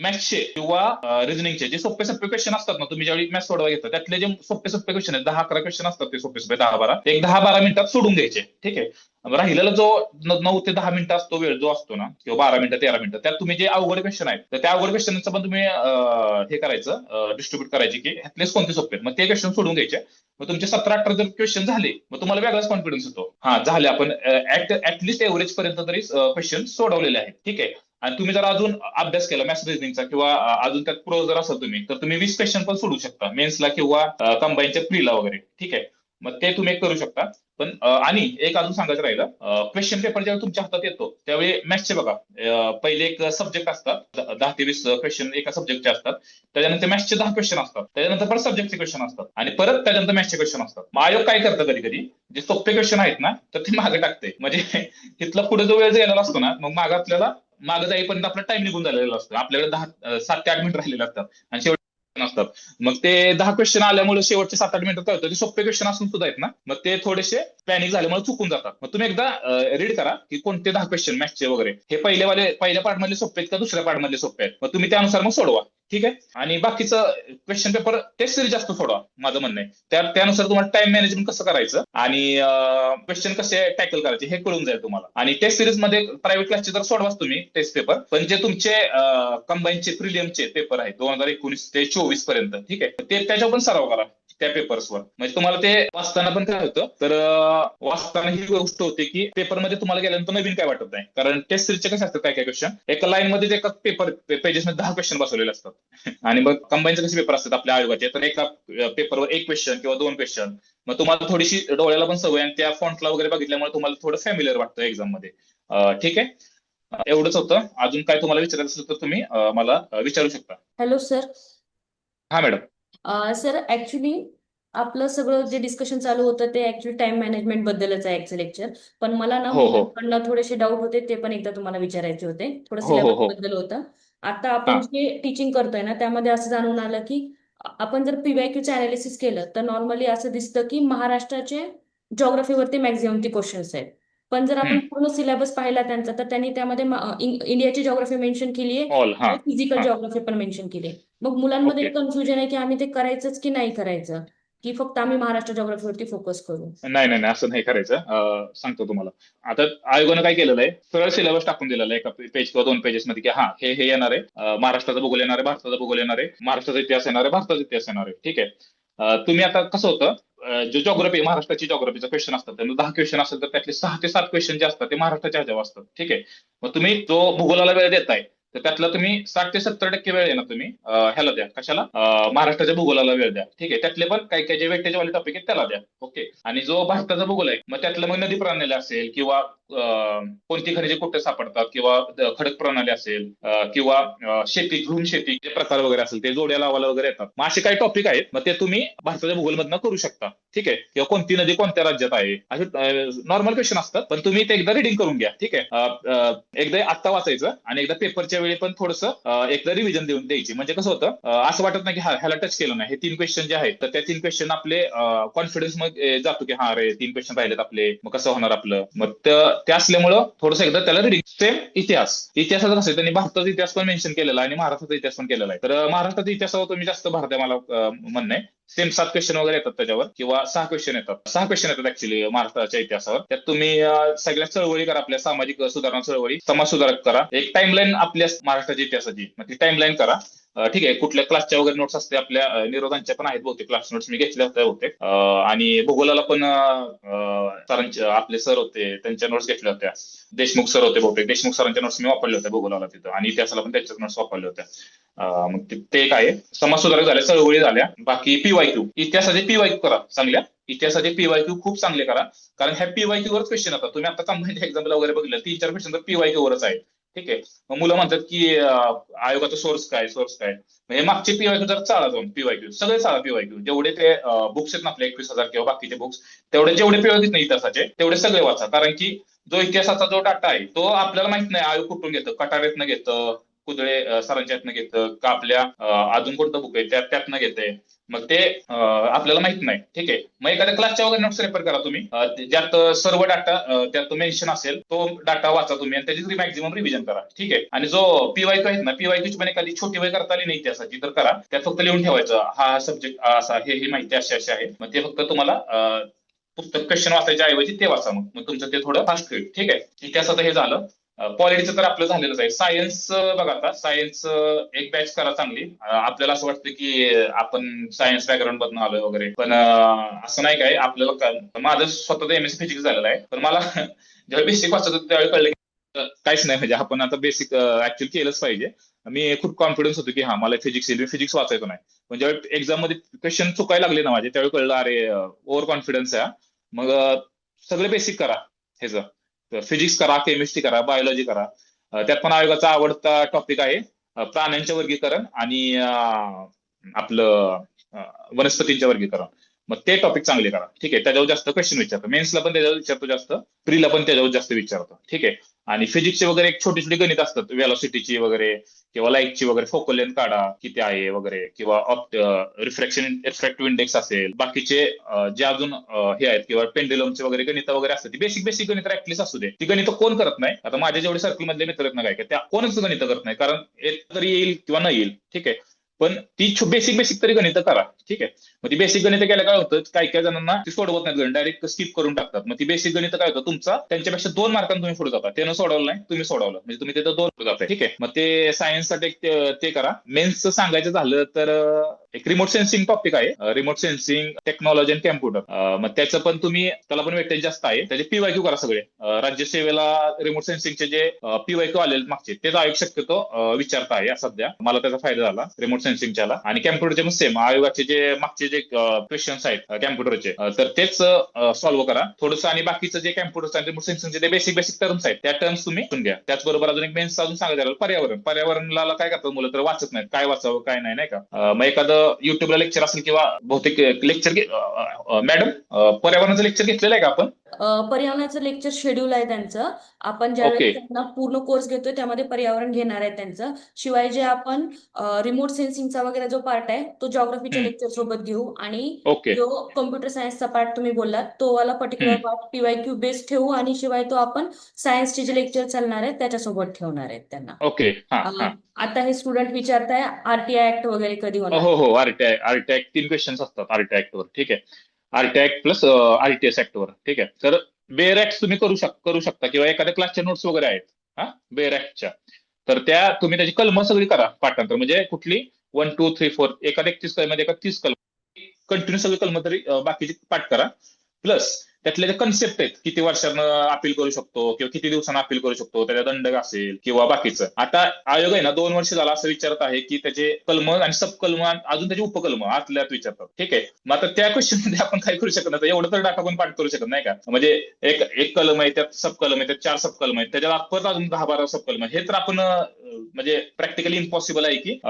मॅथ्सचे किंवा रिझनिंगचे जे सोपे सोपे क्वेश्चन असतात ना, तुम्ही ज्यावेळी मॅथ्स सोडवा घेता, त्यातले जे सोपे सोपे क्वेश्चन आहेत, 10-11 क्वेश्चन असतात, ते सोपे सोपे 10-12, ते एक 10-12 मिनिटात सोडून घ्यायचे. ठीक आहे, राहिलेला जो 9 ते 10 मिनिटं असतो वेळ जो असतो ना, किंवा 12 मिनिटं 13 मिनिटं, त्यात तुम्ही जे अवघड क्वेश्चन आहेत, तर त्या अवघड क्वेश्चनचं पण तुम्ही हे करायचं, डिस्ट्रीब्यूट करायचे की ह्यातलेच कोणते सोपे आहेत. मग ते क्वेश्चन सोडून घ्यायचे. मग तुमचे 17-18 जर क्वेश्चन झाले, मग तुम्हाला वेगळाच कॉन्फिडन्स होतो. हा, झाले आपण ऍटलिस्ट एव्हरेज पर्यंत तरी क्वेश्चन सोडवलेले आहेत. ठीक आहे, आणि तुम्ही जर अजून अभ्यास केला मॅथ्स रिझनिंगचा, किंवा अजून त्यात प्रो जर असाल तुम्ही, तर तुम्ही 20 क्वेश्चन पण सोडू शकता मेन्सला किंवा कंबाईनच्या प्रीला वगैरे. ठीक आहे, मग ते तुम्ही करू शकता. पण आणि एक अजून सांगायचं राहिलं, क्वेश्चन पेपर जेव्हा तुमच्या हातात येतो, त्यावेळी मॅथ्सचे बघा, पहिले एक सब्जेक्ट असतात, 10 ते 20 क्वेश्चन एका सब्जेक्टचे असतात. त्याच्यानंतर मॅथ्सचे 10 क्वेश्चन असतात. त्याच्यानंतर परत सब्जेक्टचे क्वेश्चन असतात, आणि परत त्याच्यानंतर मॅथ्सचे क्वेश्चन असतात. मग आयोग काय करतं, कधी कधी जे सोपे क्वेश्चन आहेत ना, तर ते मागे टाकते. म्हणजे तिथला पुढे जो वेळ येणार असतो ना, मग मागे आपल्याला मागे जाईपर्यंत आपला टाइम निघून झालेला असतो. आपल्याकडे 7 ते 8 मिनिट राहिलेले असतात, आणि शेवटी असतात. मग ते 10 क्वेश्चन आल्यामुळे शेवटचे 7-8 मिनिटं काय होतं, ते सोपे क्वेश्चन असून सुद्धा आहेत ना, मग ते थोडेसे पॅनिक झाल्यामुळे चुकून जातात. मग तुम्ही एकदा रीड करा की कोणते 10 क्वेश्चन मॅथ्सचे वगैरे हे पहिल्या पार्ट मधले सोपे आहेत का दुसऱ्या पार्ट मधले सोपे आहेत. मग तुम्ही त्यानुसार मग सोडवा. ठीक आहे, आणि बाकीचं क्वेश्चन पेपर टेस्ट सिरीज जास्त सोडवा, माझं म्हणणं आहे. त्यानुसार तुम्हाला टाइम मॅनेजमेंट कसं करायचं आणि क्वेश्चन कसे टॅकल करायचे हे कळून जाईल तुम्हाला. आणि टेस्ट सिरीज मध्ये प्रायव्हेट क्लासचे तर सोडवाच तुम्ही टेस्ट पेपर, पण जे तुमचे कंबाईनचे प्रिलियमचे पेपर आहेत 2019 ते 24 पर्यंत, ठीक आहे, ते त्याच्यावर पण सराव करा त्या पेपर्सवर. म्हणजे तुम्हाला ते वाचताना पण काय होतं, तर वाचताना ही गोष्ट होते की पेपरमध्ये तुम्हाला गेल्यानंतर नवीन काय वाटत नाही. कारण टेस्ट सिरीजचे कसे असतात, काय काय क्वेश्चन एका लाईन मध्ये एका पेपर पेजेस मध्ये 10 क्वेश्चन बसवलेले असतात. आणि मग कंबाईनचे कसे पेपर असतात आपल्या आयोगाचे, तर एका पेपरवर 1 क्वेश्चन किंवा 2 क्वेश्चन. मग तुम्हाला थोडीशी डोळ्याला पण सवय, आणि त्या फॉन्टला वगैरे बघितल्यामुळे तुम्हाला थोडं फॅमिलियर वाटतं एक्झाम मध्ये. ठीक आहे, एवढंच होतं. अजून काय तुम्हाला विचारायचं असेल तर तुम्ही मला विचारू शकता. Hello sir. हा मॅडम. सर ऍक्च्युली आपलं सगळं जे डिस्कशन चालू होतं ते ऍक्च्युली टाइम मॅनेजमेंट बद्दलच आहे ऍक्च्युअल लेक्चर. पण मला ना हो हो मुलांकडनं थोडेसे डाऊट होते, ते पण एकदा तुम्हाला विचारायचे होते. थोडं हो हो सिलेबस हो. बद्दल होतं. आता आपण हा. जे टीचिंग करतोय ना, त्यामध्ये असं जाणून आलं की आपण जर पीवायक्यूचं अनालिसिस केलं तर नॉर्मली असं दिसतं की महाराष्ट्राचे जॉग्रफीवरती मॅक्झिमम ती क्वेश्चन्स आहेत. पण जर आपण हम्म. पूर्ण सिलेबस पाहिला त्यांचा, तर त्यांनी त्यामध्ये इंडियाची जॉग्रफी मेन्शन केली आहे ऑल. हा. आणि फिजिकल हा. जॉग्रफी पण मेन्शन केली आहे. मग मुलांमध्ये ओके. एक कन्फ्युजन आहे की आम्ही ते करायचंच की नाही करायचं, की फक्त आम्ही महाराष्ट्र जॉग्रफीवरती फोकस करू. नाही नाही नाही, असं नाही करायचं. सांगतो तुम्हाला. आता आयोगानं काय केलेलं आहे, सरळ सिलेबस टाकून दिलेला आहे एका पेज किंवा 2 पेजेस मध्ये, की हा हे येणार आहे, महाराष्ट्राचा भूगोल येणार आहे, भारताचा भूगोल येणार आहे, महाराष्ट्राचा इतिहास येणार आहे, भारताचा इतिहास येणार आहे. ठीक आहे, तुम्ही आता कसं होतं, जो जॉग्रफी महाराष्ट्राची जॉग्रफीचा क्वेश्चन असतात, त्यामुळे 10 क्वेश्चन असेल तर त्यातले 6 ते 7 क्वेश्चन जे असतात ते महाराष्ट्राच्या ह्याच्यावर असतात. ठीक आहे, मग तुम्ही जो भूगोलाला वेळ देताय, तर त्यातला तुम्ही 60 ते 70% वेळ आहे ना, तुम्ही ह्याला द्या, कशाला, महाराष्ट्राच्या भूगोलाला वेळ द्या. ठीक आहे, त्यातले पण काही काही जे वेटेज वाले टॉपिक आहेत त्याला द्या. ओके, आणि जो भारताचा भूगोल आहे, मग त्यातलं मग नदी प्रणाली असेल, किंवा कोणती खनिजे कुठे सापडतात, किंवा खडक प्रणाली असेल, किंवा शेती, झूम शेतीचे प्रकार वगैरे असेल, ते जोड्या लावायला वगैरे येतात. मग असे काही टॉपिक आहेत, मग ते तुम्ही भारताच्या भूगोलमधनं करू शकता. ठीक आहे, किंवा कोणती नदी कोणत्या राज्यात आहे, असे नॉर्मल क्वेश्चन असतात. पण तुम्ही ते एकदा रिडिंग करून घ्या. ठीक आहे, एकदा आत्ता वाचायचं, आणि एकदा पेपरच्या वेळी पण थोडंसं एकदा रिव्हिजन देऊन द्यायची. म्हणजे कसं होतं, असं वाटत नाही की ह्याला टच केलं नाही. हे 3 क्वेश्चन जे आहेत, तर त्या 3 क्वेश्चन आपले कॉन्फिडन्स मग जातो की हा रे 3 क्वेश्चन राहिलेत आपले, मग कसं होणार आपलं. मग ते असल्यामुळं थोडंसं एकदा त्याला रिडिंग. सेम इतिहासात असेल त्यांनी भारताचा इतिहास पण मेन्शन केलेला आहे आणि महाराष्ट्राचा इतिहास पण केलेला आहे. तर महाराष्ट्राच्या इतिहासावर तुम्ही जास्त भर द्या मला म्हणणं आहे. सेम 7 क्वेश्चन वगैरे येतात त्याच्यावर, किंवा 6 क्वेश्चन येतात. 6 क्वेश्चन येतात ऍक्च्युली महाराष्ट्राच्या इतिहासावर. त्यात तुम्ही सगळ्या चळवळी करा, आपल्या सामाजिक सुधारणा चळवळी, समाज सुधारक करा. एक टाइमलाईन आपल्या महाराष्ट्राच्या इतिहासाची, मग ती टाइमलाईन करा. ठीक आहे. कुठल्या क्लासच्या वगैरे नोट्स असते आपल्या, निरोधांच्या पण आहेत बहुतेक क्लास नोट्स मी घेतल्या होत्या बहुतेक. आणि भूगोलाला पण सरांचे आपले सर होते त्यांच्या नोट्स घेतल्या होत्या. देशमुख सर होते बहुतेक, देशमुख सरांच्या नोट्स मी वापरल्या होत्या भूगोलाला तिथं, आणि इतिहासाला पण त्यांच्याच नोट्स वापरल्या होत्या. मग ते एक आहे. समाज सुधारक झाल्या, चळवळी झाल्या. बाकी पीवायक्यू, इतिहासाचे पीवायक्यू करा चांगल्या. इतिहासाचे पीवायक्यू खूप चांगले करा, कारण ह्या पीवायक्यू वरच क्वेश्चन येतात. तुम्ही आता कंबाईन एक्झाम्पल वगैरे बघितलं 3-4 क्वेश्चन तर पीवायक्यू वरच आहे. ठीक आहे. मग मुलं म्हणतात की आयोगाचा सोर्स काय. म्हणजे मागचे पीवायक्यू जर चाळा जाऊन, पीवायक्यू सगळे चाळा. पीवायक्यू जेवढे ते बुक्स आहेत ना आपले 21,000 किंवा बाकीचे बुक्स, जेवढे पीवायक्यू नाही इतिहासाचे तेवढे सगळे वाचा. कारण की जो इतिहासाचा जो डाटा आहे तो आपल्याला माहित नाही आयोग कुठून घेतं. कटारेतनं घेतं, कुदळे सरांच्या यातनं घेतं, का आपल्या अजून कोणतं बुक आहे त्यातनं घेते. मग ते आपल्याला माहित नाही. ठीक आहे. मग एखाद्या क्लासच्या वगैरे नोट्स रेफर करा तुम्ही, ज्यात सर्व डाटा त्यात मेन्शन असेल तो डाटा वाचा तुम्ही, आणि त्याची मॅक्झिमम रिव्हिजन करा. ठीक आहे. आणि जो पीवायक्यू आहेत ना, पीवायक्यूची पण एखादी छोटी वय करता आली नाही इतिहासाची तर करा. त्यात फक्त लिहून ठेवायचं हा सब्जेक्ट असा, ही माहिती अशी आहे. मग ते फक्त तुम्हाला पुस्तक क्वेश्चन वाचायच्या ऐवजी ते वाचा. मग तुमचं ते थोडं फास्ट होईल. ठीक आहे. इतिहासाचं हे झालं. पॉलिटिक्सचं तर आपलं झालेलंच आहे. सायन्स बघा, आता सायन्स एक बॅच करा चांगली. आपल्याला असं वाटतं की आपण सायन्स बॅकग्राऊंड मधून आलोय वगैरे, पण असं नाही काय. आपल्याला माझं स्वतःच एमएससी फिजिक्स झालेलं आहे, पण मला जेव्हा बेसिक वाचत होतं त्यावेळी कळलं की काहीच नाही. म्हणजे आपण आता बेसिक ऍक्च्युअली केलंच पाहिजे. मी खूप कॉन्फिडन्स होतो की मला फिजिक्स येईल, फिजिक्स वाचायचं नाही. पण ज्यावेळी एक्झाम मध्ये क्वेश्चन चुकायला लागले ना माझे, त्यावेळी कळलं अरे ओव्हर कॉन्फिडन्स आहे. मग सगळे बेसिक करा ह्याचं. फिजिक्स करा, केमिस्ट्री करा, बायोलॉजी करा. त्यात पण आयोगाचा आवडता टॉपिक आहे प्राण्यांचे वर्गीकरण आणि आपलं वनस्पतींचे वर्गीकरण. मग ते टॉपिक चांगले करा. ठीक आहे. त्याच्यावर जास्त क्वेश्चन विचारतो, मेन्सला पण त्याच्यावर विचारतो जास्त, प्रीला पण त्याच्यावर जास्त विचारतो. ठीक आहे. आणि फिजिक्सचे वगैरे एक छोटी छोटी गणित असतात, वेलॉसिटीची वगैरे किंवा लाईटची वगैरे, फोकल लेंथ काढा किती आहे वगैरे, किंवा रिफ्रॅक्टिव्ह इंडेक्स असेल, बाकीचे जे अजून हे आहेत, किंवा पेंडुलमचे वगैरे गणित वगैरे असतात. ती बेसिक गणित ऍटलीस्ट असू दे. ती गणित कोण करत नाही. आता माझ्या जेवढे सर्कल मधले मित्र आहेत ना काय, त्या कोणच गणित करत नाही, कारण एक तरी येईल किंवा नाही येईल. ठीक आहे. पण ती बेसिक तरी गणित करा. ठीक आहे. मग ती बेसिक गणित केल्या काय होतं, काही जणांना ती सोडवत नाहीत, डायरेक्ट स्किप करून टाकतात. मग ती बेसिक गणित काय होतं, तुमचा त्यांच्यापेक्षा 2 मार्कांनी तुम्ही पुढे जाता. त्यानं सोडवलं नाही, तुम्ही सोडवलं, म्हणजे तुम्ही तिथं 2 पुढे जाताय. ठीक आहे. मग ते सायन्ससाठी ते करा. मेन्सचं सांगायचं झालं तर एक रिमोट सेन्सिंग टॉपिक आहे, remote sensing technology and computer. मग त्याचं पण तुम्ही, त्याला पण वेटेज जास्त आहे. त्याचे पीवायक्यू करा सगळे. राज्यसेवेला रिमोट सेन्सिंगचे जे पीवायक्यू आलेले मागचे, तेच आयोग शक्यतो विचारता आहे सध्या. मला त्याचा फायदा झाला रिमोट सेन्सिंगच्याला. आणि कॅम्प्युटरचे पण सेम, आयोगाचे जे मागचे जे क्वेश्चन्स आहेत कॅम्प्युटरचे, तर तेच सॉल्व्ह करा थोडंसं. आणि बाकीचं जे कॅम्प्युटरचं आणि रिमोट सेन्सिंगचे जे बेसिक टर्म्स आहेत, त्या टर्म्स तुम्ही शिकून घ्या. त्याचबरोबर अजून एक मेन्स अजून सांगायचं पर्यावरणला काय करतात मुलं, तर वाचत नाहीत, काय वाचावं काय नाही, नाही का. मग एखादं युट्यूबला लेक्चर असेल किंवा बहुतेक लेक्चर, मॅडम पर्यावरणाचं लेक्चर घेतलेलं आहे का आपण? पर्यावरणाचं लेक्चर शेड्यूल आहे त्यांचं. आपण ओके. ज्यावेळेस त्यांना पूर्ण कोर्स घेतोय त्यामध्ये पर्यावरण घेणार आहे त्यांचं. शिवाय जे आपण रिमोट सेन्सिंगचा वगैरे जो पार्ट आहे तो जॉग्राफीच्या लेक्चर सोबत घेऊ. आणि ओके. जो कम्प्युटर सायन्सचा पार्ट तुम्ही बोललात तो वाला पर्टिक्युलर पार्ट पीवायक्यू बेस्ड ठेवू. आणि शिवाय तो आपण सायन्सचे जे लेक्चर चालणार आहेत त्याच्यासोबत ठेवणार आहेत त्यांना. ओके. हा अं, हा. आता हे स्टुडंट विचारताय आरटीआय ऍक्ट वगैरे कधी होणार. हो, आरटीआय 3 क्वेश्चन्स असतात आरटीआय ऍक्ट वर. ठीक आहे. RTI act plus RTS act वर. ठीक आहे. तर बेअर ऍक्ट तुम्ही करू शकता, किंवा एखाद्या क्लासच्या नोट्स वगैरे आहेत बेअर ऍक्टच्या, तर त्या तुम्ही त्याची कलम सगळी करा पाठांतर. म्हणजे कुठली 1, 2, 3, 4 एखाद्या 31 कलम, एका 30 कलम, कंटिन्यू सगळी कलम तरी बाकीची पाठ करा. प्लस त्यातले जे कन्सेप्ट आहेत, किती वर्षांना अपील करू शकतो किंवा किती दिवसांना अपील करू शकतो, त्याचा दंड असेल किंवा बाकीचं. आता आयोग आहे ना 2 वर्ष झाला असं विचारत आहे की त्याचे कलम आणि सब कलम, अजून त्याचे उपकलम आतल्यात विचारतात. ठीक आहे. मग आता त्या क्वेश्चन मध्ये आपण काय करू शकत नाही, एवढं तर डाटा पण पाठ करू शकत नाही का. म्हणजे एक कलम आहे, त्यात सब कलम आहे, त्यात 4 सब कलम आहेत, त्याच्यात परत अजून 10-12 सब कलम आहे. हे तर आपण म्हणजे प्रॅक्टिकली इम्पॉसिबल आहे की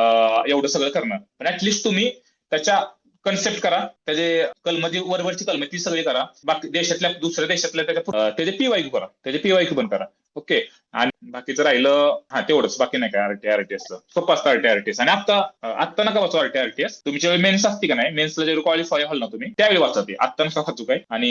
एवढं सगळं करणं. पण ऍटलिस्ट तुम्ही त्याच्या कन्सेप्ट करा, त्याचे कलम जी वरवरची कलम ती सगळी करा. बाकी दुसऱ्या देशातल्या त्याचे पीवायक्यू करा, त्याचे पीवायक्यू पण करा. ओके. आणि बाकीचं राहिलं तेवढंच, बाकी नाही काय आरटीएस सोपं असतं आरटीएस. आणि आत्ता नका वाचू आरटीएस. तुमची वेळी मेन्स असते का नाही, मेन्सला जेव्हा क्वालिफाय व्हाल ना तुम्ही त्यावेळी वाचा ते, आत्ता नका वाचू काय. आणि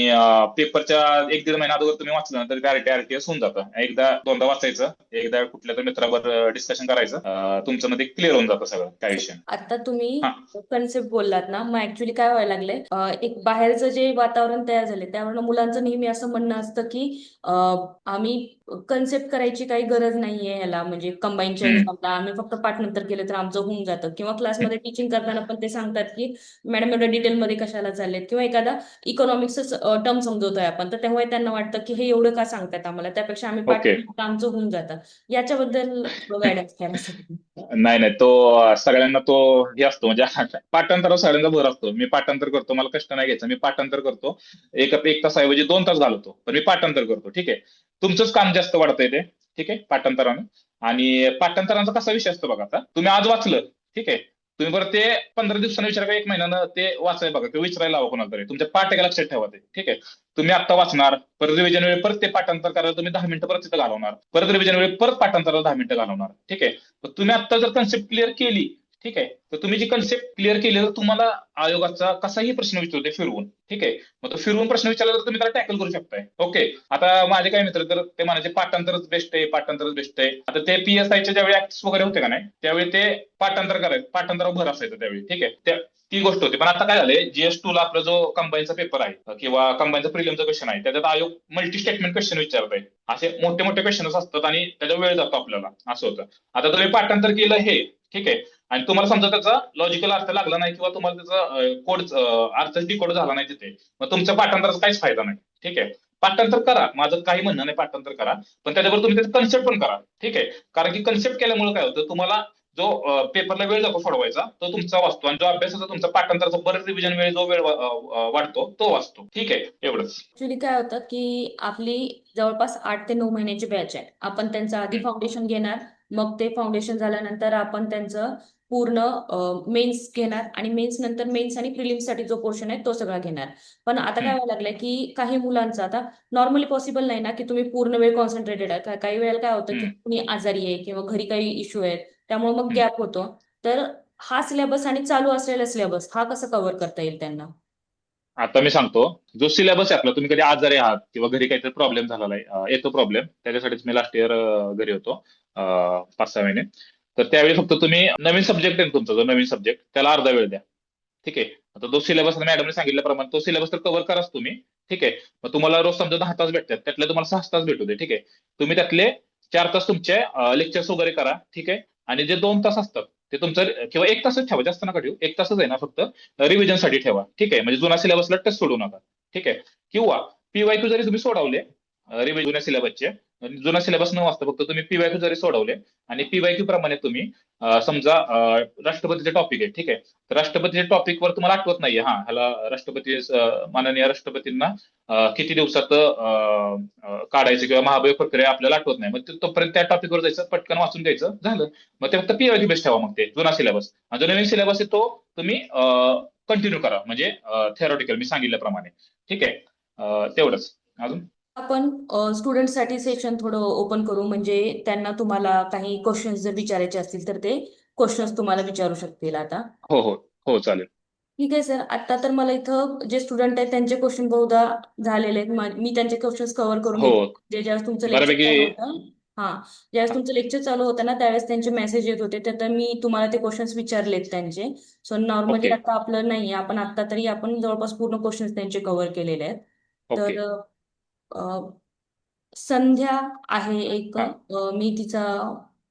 पेपरच्या 1-1.5 महिना अगोदर तुम्ही वाचलं ना तर आरटीएस होऊन जातं. एकदा दोनदा वाचायचं, एकदा कुठल्या तर मित्रावर डिस्कशन करायचं, तुमचं मध्ये क्लिअर होऊन जातं सगळं, काय विषय नाही. आता तुम्ही हा कन्सेप्ट बोललात ना, मग ऍक्च्युली काय व्हायला लागलंय, एक बाहेरचं जे वातावरण तयार झाले त्यावरून मुलांचं नेहमी असं म्हणणं असतं की आम्ही कन्सेप्ट करायची काही गरज नाहीये ह्याला, म्हणजे कंबाईनच्या हम्म, एक्झामला आम्ही फक्त पाठांतर केलं तर आमचं होऊन जातं, किंवा क्लासमध्ये टीचिंग करताना पण ते सांगतात की मॅडम एवढ्या डिटेलमध्ये कशाला चाललेत, किंवा एखादा इकॉनॉमिक्सचं टर्म समजवतोय आपण तर तेव्हा त्यांना वाटतं की हे एवढं का सांगतात आम्हाला, त्यापेक्षा आम्ही ओके. पाठांतर आमचं होऊन जातं. याच्याबद्दल गायडन्स करायचं. नाही तो सगळ्यांना तो हे असतो म्हणजे पाठांतरावर सगळ्यांचा भर असतो. मी पाठांतर करतो, मला कष्ट नाही घ्यायचं, मी पाठांतर करतो. एक तासाऐवजी 2 तास घालवतो, पण मी पाठांतर करतो. ठीक आहे, तुमचंच काम जास्त वाढतंय ते. ठीक आहे, पाठांतरानं. आणि पाठांतरांचा कसा विषय असतो बघा, आता तुम्ही आज वाचलं, ठीक आहे, तुम्ही बरं ते 15 दिवसांनी विचारा का 1 महिन्यानं ते वाचाय बघा, किंवा विचारायला हवं कोणाला तरी, तुमच्या पाठ एका लक्षात ठेवा ते. ठीक आहे, तुम्ही आता वाचणार, परत रिव्हिजन वेळी परत ते पाठांतर करायला तुम्ही 10 मिनिटं परत तिथं घालवणार, परत रिव्हिजन वेळी परत पाठांतराला 10 मिनिटं घालवणार. ठीक आहे, तर तुम्ही आता जर कन्सेप्ट क्लिअर केली, ठीक आहे, तर तुम्ही जी कन्सेप्ट क्लिअर केली तर तुम्हाला आयोगाचा कसाही प्रश्न विचारते फिरवून. ठीक आहे, मग तो फिरवून प्रश्न विचारला तर तुम्ही त्याला टॅकल करू शकताय. ओके, आता माझे काय मित्र तर ते म्हणायचे पाठांतरच बेस्ट आहे, पाठांतरच बेस्ट आहे. आता ते PSI च्या ज्यावेळी ऍक्ट्स वगैरे होते का नाही, त्यावेळी ते पाठांतर करायचं, पाठांतरावर भर असायचं त्यावेळी. ठीक आहे, ती गोष्ट होती. पण आता काय झालंय, GS2 ला आपला जो कंबाईनचा पेपर आहे किंवा कंबाईनचा प्रिलिमचा क्वेश्चन आहे, त्याच्यात आयोग मल्टी स्टेटमेंट क्वेश्चन विचारत आहे. असे मोठे मोठे क्वेश्चन्स असतात आणि त्याचा वेळ जातो आपल्याला, असं होतं. आता तुम्ही पाठांतर केलं हे, ठीक आहे, आणि तुम्हाला समजा त्याचा लॉजिकल अर्थ लागला नाही किंवा तुम्हाला त्याचा कोड अर्थ डिकोड झाला नाही तिथे, मग तुमच्या पाठांतराचा काहीच फायदा नाही. ठीक आहे, पाठांतर करा, माझं काही म्हणणं नाही, पाठांतर करा, पण त्याच्याबरोबर तुम्ही त्याचं कन्सेप्ट पण करा. ठीक आहे, कारण की कन्सेप्ट केल्यामुळे काय होतं, तुम्हाला जो पेपरला वेळ जातो सोडवायचा तो तुमचा वाचतो, आणि जो अभ्यासाचा तुमचा पाठांतराचा बरेच रिव्हिजन वेळ जो वेळ वाढतो तो वाचतो. ठीक आहे, एवढंच. ऍक्च्युली काय होतं की आपली जवळपास 8 ते 9 महिन्याची बॅच आहे. आपण त्यांचं आधी हम्म, फाउंडेशन घेणार, मग ते फाउंडेशन झाल्यानंतर आपण त्यांचं पूर्ण मेन्स घेणार, आणि मेन्स नंतर मेन्स आणि प्रिलिम्स साठी जो पोर्शन आहे तो सगळा घेणार. पण आता काय हम्म, व्हायला लागलंय की काही मुलांचं आता नॉर्मली पॉसिबल नाही ना की तुम्ही पूर्ण वेळ कॉन्सन्ट्रेटेड आहे. काही वेळेला काय होतं की हम्म, कुणी आजारी आहे किंवा घरी काही इश्यू आहेत, त्यामुळे मग हम्म. गॅप होतो. तर हा सिलेबस आणि चालू असलेला सिलेबस हा कसा कव्हर करता येईल त्यांना? आता मी सांगतो, जो सिलेबस आहे आपला, तुम्ही कधी आजारी आहात किंवा घरी काहीतरी प्रॉब्लेम झालेला आहे, येतो प्रॉब्लेम, त्याच्यासाठीच मी लास्ट इयर घरी होतो 5-6 महिने. तर त्यावेळी फक्त तुम्ही नवीन सब्जेक्ट आहे तुमचा, जो नवीन सब्जेक्ट त्याला अर्धा वेळ द्या. ठीक आहे, आता तो सिलेबस मॅडमने सांगितल्याप्रमाणे तो सिलेबस तर कव्हर कराच तुम्ही. ठीक आहे, मग तुम्हाला रोज समजा 10 तास भेटतात, त्यातले तुम्हाला 6 तास भेटू दे. ठीक आहे, तुम्ही त्यातले 4 तास तुमचे लेक्चर्स वगैरे करा. ठीक आहे, आणि जे 2 तास असतात ते तुमचं, किंवा 1 तासच ठेवा, जास्त नका ठेवू, 1 तासच आहे ना फक्त, रिव्हिजन साठी ठेवा. ठीक आहे, म्हणजे जुना सिलेबसला टच सोडू नका. ठीक आहे, किंवा PYQ जरी तुम्ही सोडवले रिव्हिजन जुन्या सिलेबसचे, जुना सिलेबस न वाचता फक्त तुम्ही PYQ जरी सोडवले, आणि PYQ प्रमाणे तुम्ही समजा राष्ट्रपतीचे टॉपिक आहे. ठीक आहे, तर राष्ट्रपतीच्या टॉपिकवर तुम्हाला आठवत नाहीये, ह्याला राष्ट्रपती माननीय राष्ट्रपतींना किती दिवसात काढायचं किंवा महाभियोग प्रक्रिया आपल्याला आठवत नाही, मग तोपर्यंत त्या टॉपिकवर जायचं, पटकन वाचून घ्यायचं, झालं. मग ते फक्त PYQ बेस ठेवा, मग ते जुना सिलेबस. जो नवीन सिलेबस आहे तो तुम्ही कंटिन्यू करा, म्हणजे थेरॉटिकल मी सांगितल्याप्रमाणे. ठीक आहे, तेवढंच. अजून आपण स्टुडंटसाठी सेशन थोडं ओपन करू, म्हणजे त्यांना तुम्हाला काही क्वेश्चन्स जर विचारायचे असतील तर ते क्वेश्चन्स तुम्हाला विचारू शकतील आता. हो, हो, हो, चालेल. ठीक आहे सर, आता तर मला इथं जे स्टुडंट आहेत त्यांचे क्वेश्चन बहुधा झालेले आहेत. मी त्यांचे क्वेश्चन्स कव्हर करून हो, घेते. जे ज्यावेळेस तुमचं लेक्चर बऱ्यापैकी. चालू होतं, हा, ज्यावेळेस तुमचं लेक्चर चालू होतं ना त्यावेळेस त्यांचे मेसेज येत होते, तर मी तुम्हाला ते क्वेश्चन्स विचारलेत त्यांचे. सो नॉर्मली ओके, आता आपलं नाही, आपण आता तरी आपण जवळपास पूर्ण क्वेश्चन्स त्यांचे कव्हर केलेले आहेत. ओके. तर संध्या आहे एक, हा. मी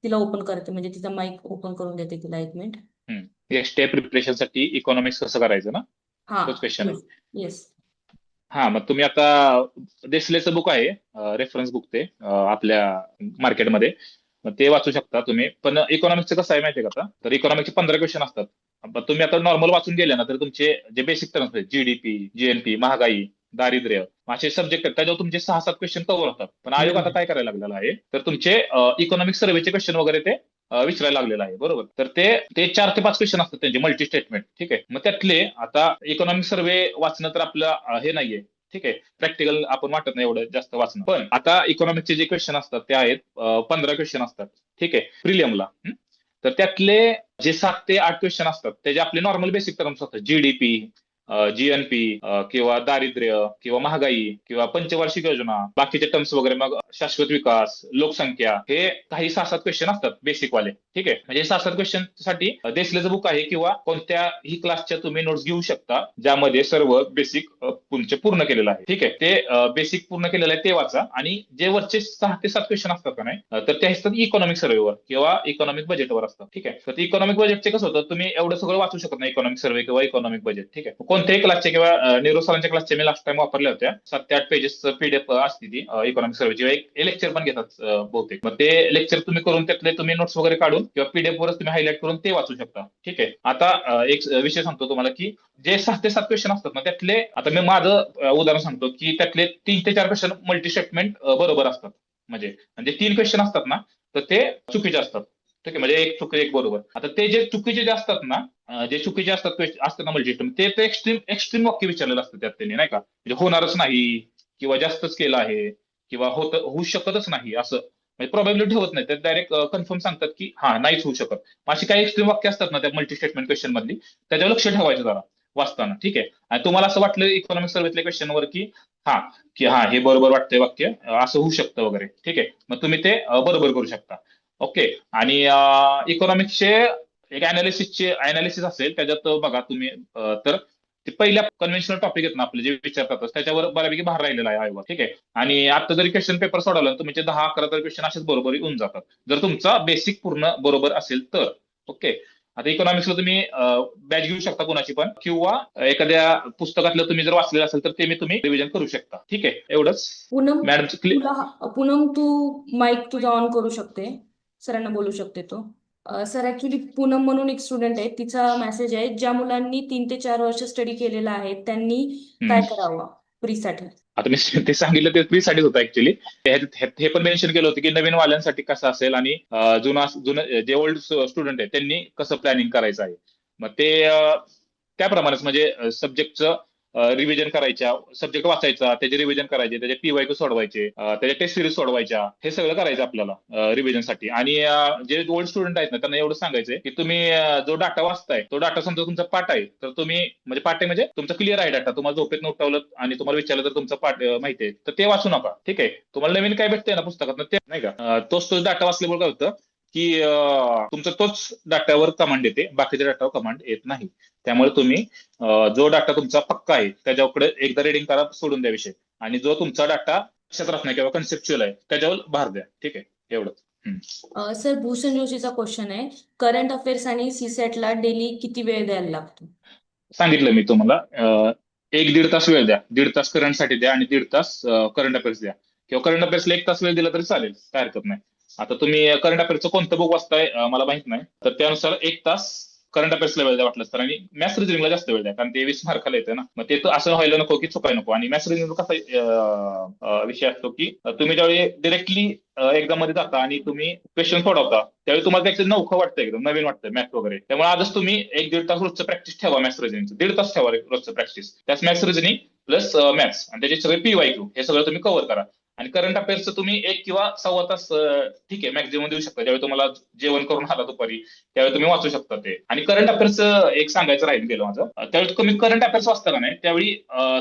तिला ओपन करते, म्हणजे तिचा माईक ओपन करून देते तिला, 1 मिनिट. स्टेप प्रिपरेशनसाठी इकॉनॉमिक्स कसं करायचं ना, हा. तोच क्वेश्चन आहे. येस. येस. मग तुम्ही आता देसलेचं बुक आहे, रेफरन्स बुक ते आपल्या मार्केटमध्ये, मग ते वाचू शकता तुम्ही. पण इकॉनॉमिक्सचं कसं आहे माहितीये का, आता तर इकॉनॉमिक्सचे 15 क्वेश्चन असतात. पण तुम्ही आता नॉर्मल वाचून गेले ना तर तुमचे जे बेसिक टर्म्स आहेत, GDP, GNP, महागाई, दारिद्र्य, असे सब्जेक्ट आहेत त्याच्यावर तुमचे 6-7 क्वेश्चन कव्हर होतात. पण आयोग आता काय करायला लागलेला आहे, तर तुमचे इकॉनॉमिक सर्व्हेचे क्वेश्चन वगैरे ते विचारायला लागलेलं आहे, बरोबर. तर ते ते 4 ते 5 क्वेश्चन असतात त्यांचे मल्टी स्टेटमेंट. ठीक आहे, मग त्यातले आता इकॉनॉमिक सर्व्हे वाचणं तर आपलं हे नाहीये, ठीक आहे. प्रॅक्टिकल आपण वाटत नाही एवढं जास्त वाचणं. पण आता इकॉनॉमिकचे जे क्वेश्चन असतात ते आहेत 15 क्वेश्चन असतात, ठीक आहे, प्रिलियमला. तर त्यातले जे 7 ते 8 क्वेश्चन असतात त्याचे आपले नॉर्मल बेसिक टर्म्स असतात, जीडीपी, जीएनपी, किंवा दारिद्र्य, किंवा महागाई, किंवा पंचवार्षिक योजना, बाकीचे टर्म्स वगैरे, मग शाश्वत विकास, लोकसंख्या, हे काही 6-7 क्वेश्चन असतात बेसिक वाले, ठीक आहे. म्हणजे 6-7 क्वेश्चन साठी देसलेचं बुक आहे, किंवा कोणत्याही क्लासच्या तुम्ही नोट्स घेऊ शकता ज्यामध्ये सर्व बेसिक तुमचे पूर्ण केलेलं आहे, ठीक आहे. ते बेसिक पूर्ण केलेलं आहे ते वाचा, आणि जे वरचे 6 ते 7 क्वेश्चन असतात का नाही, तर ते असतात इकॉनॉमिक सर्वेवर किंवा इकॉनॉमिक बजेटवर असतात, ठीक आहे. तर इकॉनॉमिक बजेटचे कसं होतं, तुम्ही एवढं सगळं वाचू शकत नाही इकॉनॉमिक सर्वे किंवा इकॉनॉमिक बजेट, ठीक आहे. कोणत्याही क्लासचे किंवा नीरव सरांच्या क्लासचे मी लास्ट टाइम वापरल्या होत्या, 7 ते 8 पेजेस पीडीएफ असते ती इकॉनॉमिक सर्वेची. एक लेक्चर पण घेतात बहुतेक, मग ते लेक्चर तुम्ही करून त्यातले तुम्ही नोट्स वगैरे काढून किंवा पीडीएफ वरच तुम्ही हायलाइट करून ते वाचू शकता, ठीक आहे. आता एक विषय सांगतो तुम्हाला, की जे 6 ते 7 क्वेश्चन असतात ना त्यातले, आता मी माझं उदाहरण सांगतो, की त्यातले 3 ते 4 क्वेश्चन मल्टी स्टेटमेंट बरोबर असतात. म्हणजे 3 क्वेश्चन असतात ना, तर ते चुकीचे असतात, ठीक आहे. म्हणजे एक चुकी एक बरोबर. आता ते जे चुकीचे जे असतात ना, जे चुकीचे असतात ना मल्टी स्टेटमेंट, ते एक्स्ट्रीम एक्स्ट्रीम वाक्य विचारलेलं असतं त्यात त्यांनी, नाही का, म्हणजे होणारच नाही, किंवा जास्तच केलं आहे, किंवा होऊ शकतच नाही, असं म्हणजे प्रोबॅबिलिटी ठेवत नाही, तर डायरेक्ट कन्फर्म सांगतात की हा नाहीच होऊ शकत. अशी काही एक्स्ट्रीम वाक्य असतात ना त्या मल्टी स्टेटमेंट क्वेश्चन मधली, त्याच्यावर लक्ष ठेवायचं जरा वाचताना, ठीक आहे. आणि तुम्हाला असं वाटलं इकॉनॉमिक सर्वेतल्या क्वेश्चन वर हा की हे बरोबर वाटतंय वाक्य, असं होऊ शकतं वगैरे, ठीक आहे, मग तुम्ही ते बरोबर करू शकता. ओके. आणि इकॉनॉमिक्सचे एक अनालिसिस असेल त्याच्यात बघा तुम्ही, तर ते पहिल्या कन्व्हेन्शनल टॉपिक आहेत ना आपले जे विचारतात त्याच्यावर बऱ्यापैकी भार राहिलेला आहे आयोगात, ठीक आहे. आणि आता जरी क्वेश्चन पेपर सोडवला तुम्ही 10-11 तर क्वेश्चन असेच बरोबर येऊन जातात, जर तुमचा बेसिक पूर्ण बरोबर असेल तर. ओके. आता इकॉनॉमिक्सला तुम्ही बॅच घेऊ शकता कोणाची पण, किंवा एखाद्या पुस्तकातलं तुम्ही जर वाचलेलं असेल तर ते मी तुम्ही रिव्हिजन करू शकता, ठीक आहे. एवढंच. पूनम मॅडम, पूनम तू माईक तुझा ऑन करू शकते, सरांना बोलू शकते तो. सर ऍक्च्युली पूनम म्हणून एक स्टुडंट आहे, तिचा मेसेज आहे, ज्या मुलांनी 3 ते 4 वर्ष स्टडी केलेला आहे त्यांनी काय करावं प्रीसाठी. आता मी ते सांगितलं ते फ्री साठीच होतं ऍक्च्युली. हे पण मेन्शन केलं होतं की नवीन वाल्यांसाठी कसं असेल, आणि जुनं जे ओल्ड स्टुडंट आहे त्यांनी कसं प्लॅनिंग करायचं आहे. मग ते त्याप्रमाणेच म्हणजे सब्जेक्टचं रिव्हिजन करायच्या, सब्जेक्ट वाचायचा, त्याचे रिव्हिजन करायचे, त्याचे पीवायक्यू सोडवायचे, त्याच्या टेस्ट सिरीज सोडवायच्या, हे सगळं करायचं आपल्याला रिव्हिजनसाठी. आणि जे ओल्ड स्टुडंट आहेत ना त्यांना एवढं सांगायचंय की तुम्ही जो डाटा वाचताय तो डाटा समजा तुमचा पाठ आहे, तर तुम्ही म्हणजे पाठ आहे म्हणजे तुमचा क्लिअर आहे डाटा, तुम्हाला झोपेत उठवलं आणि तुम्हाला विचारलं तर तुमचा पाठ माहिती आहे तर ते वाचू नका, ठीक आहे. तुम्हाला नवीन काय भेटतंय ना पुस्तकात ते नाही का, तोच डाटा वाचल्यामुळे काय होतं की तुमचा तोच डाटावर कमांड येते, बाकीच्या डाटावर कमांड येत नाही. त्यामुळे तुम्ही जो डाटा तुमचा पक्का आहे त्याच्याकडे एकदा रिडिंग करा, सोडून द्या विषय, आणि जो तुमचा डाटा लक्षात राहत नाही किंवा कन्सेप्च्युअल आहे त्याच्यावर भार द्या, ठीक आहे. एवढंच. सर भूषण जोशीचा क्वेश्चन आहे, करंट अफेअर्स आणि सीसॅटला डेली किती वेळ द्यायला लागतो. सांगितलं मी तुम्हाला, 1-1.5 तास वेळ द्या, 1.5 तास करंटसाठी द्या आणि 1.5 तास करंट अफेअर्स द्या, किंवा करंट अफेअर्सला 1 तास वेळ दिला तरी चालेल, काय हरकत नाही. आता तुम्ही करंट अफेअर्सचं कोणतं बुक वाचताय मला माहित नाही, तर त्यानुसार 1 तास करंट अफेअर्सला वेळ द्या वाटलंच तर, आणि मॅथ्स रिजनिंगला जास्त वेळ द्या, कारण ते 20 मार्काला येतं ना, मग ते तर असं व्हायला नको की चुकायला नको. आणि मॅथ्स रिजनिंग कसा विषय असतो की तुम्ही ज्यावेळी डिरेक्टली एक्झाम मध्ये जाता आणि तुम्ही क्वेश्चन सोडवता त्यावेळी तुम्हाला त्याचं नवखं वाटतं, एकदम नवीन वाटतं मॅथ्स वगैरे, त्यामुळे आजच तुम्ही 1-1.5 तास रोजचं प्रॅक्टिस ठेवा मॅथ्स रिजनिंगचं, 1.5 तास ठेवा रोजचं प्रॅक्टिस, त्याच मॅथ्स रिजनिंग प्लस मॅथ्स, आणि त्याचे सगळे पीवायक्यू हे सगळं तुम्ही कव्हर करा. आणि करंट अफेअर्सचं तुम्ही 1 किंवा 1.25 तास ठीक आहे मॅक्झिमम देऊ शकता, ज्यावेळी तुम्हाला जेवण करून आला दुपारी त्यावेळी तुम्ही वाचू शकता ते. आणि करंट अफेअर्सचं एक सांगायचं राहील गेलं माझं, त्यावेळी तुम्ही करंट अफेअर्स वाचता का नाही त्यावेळी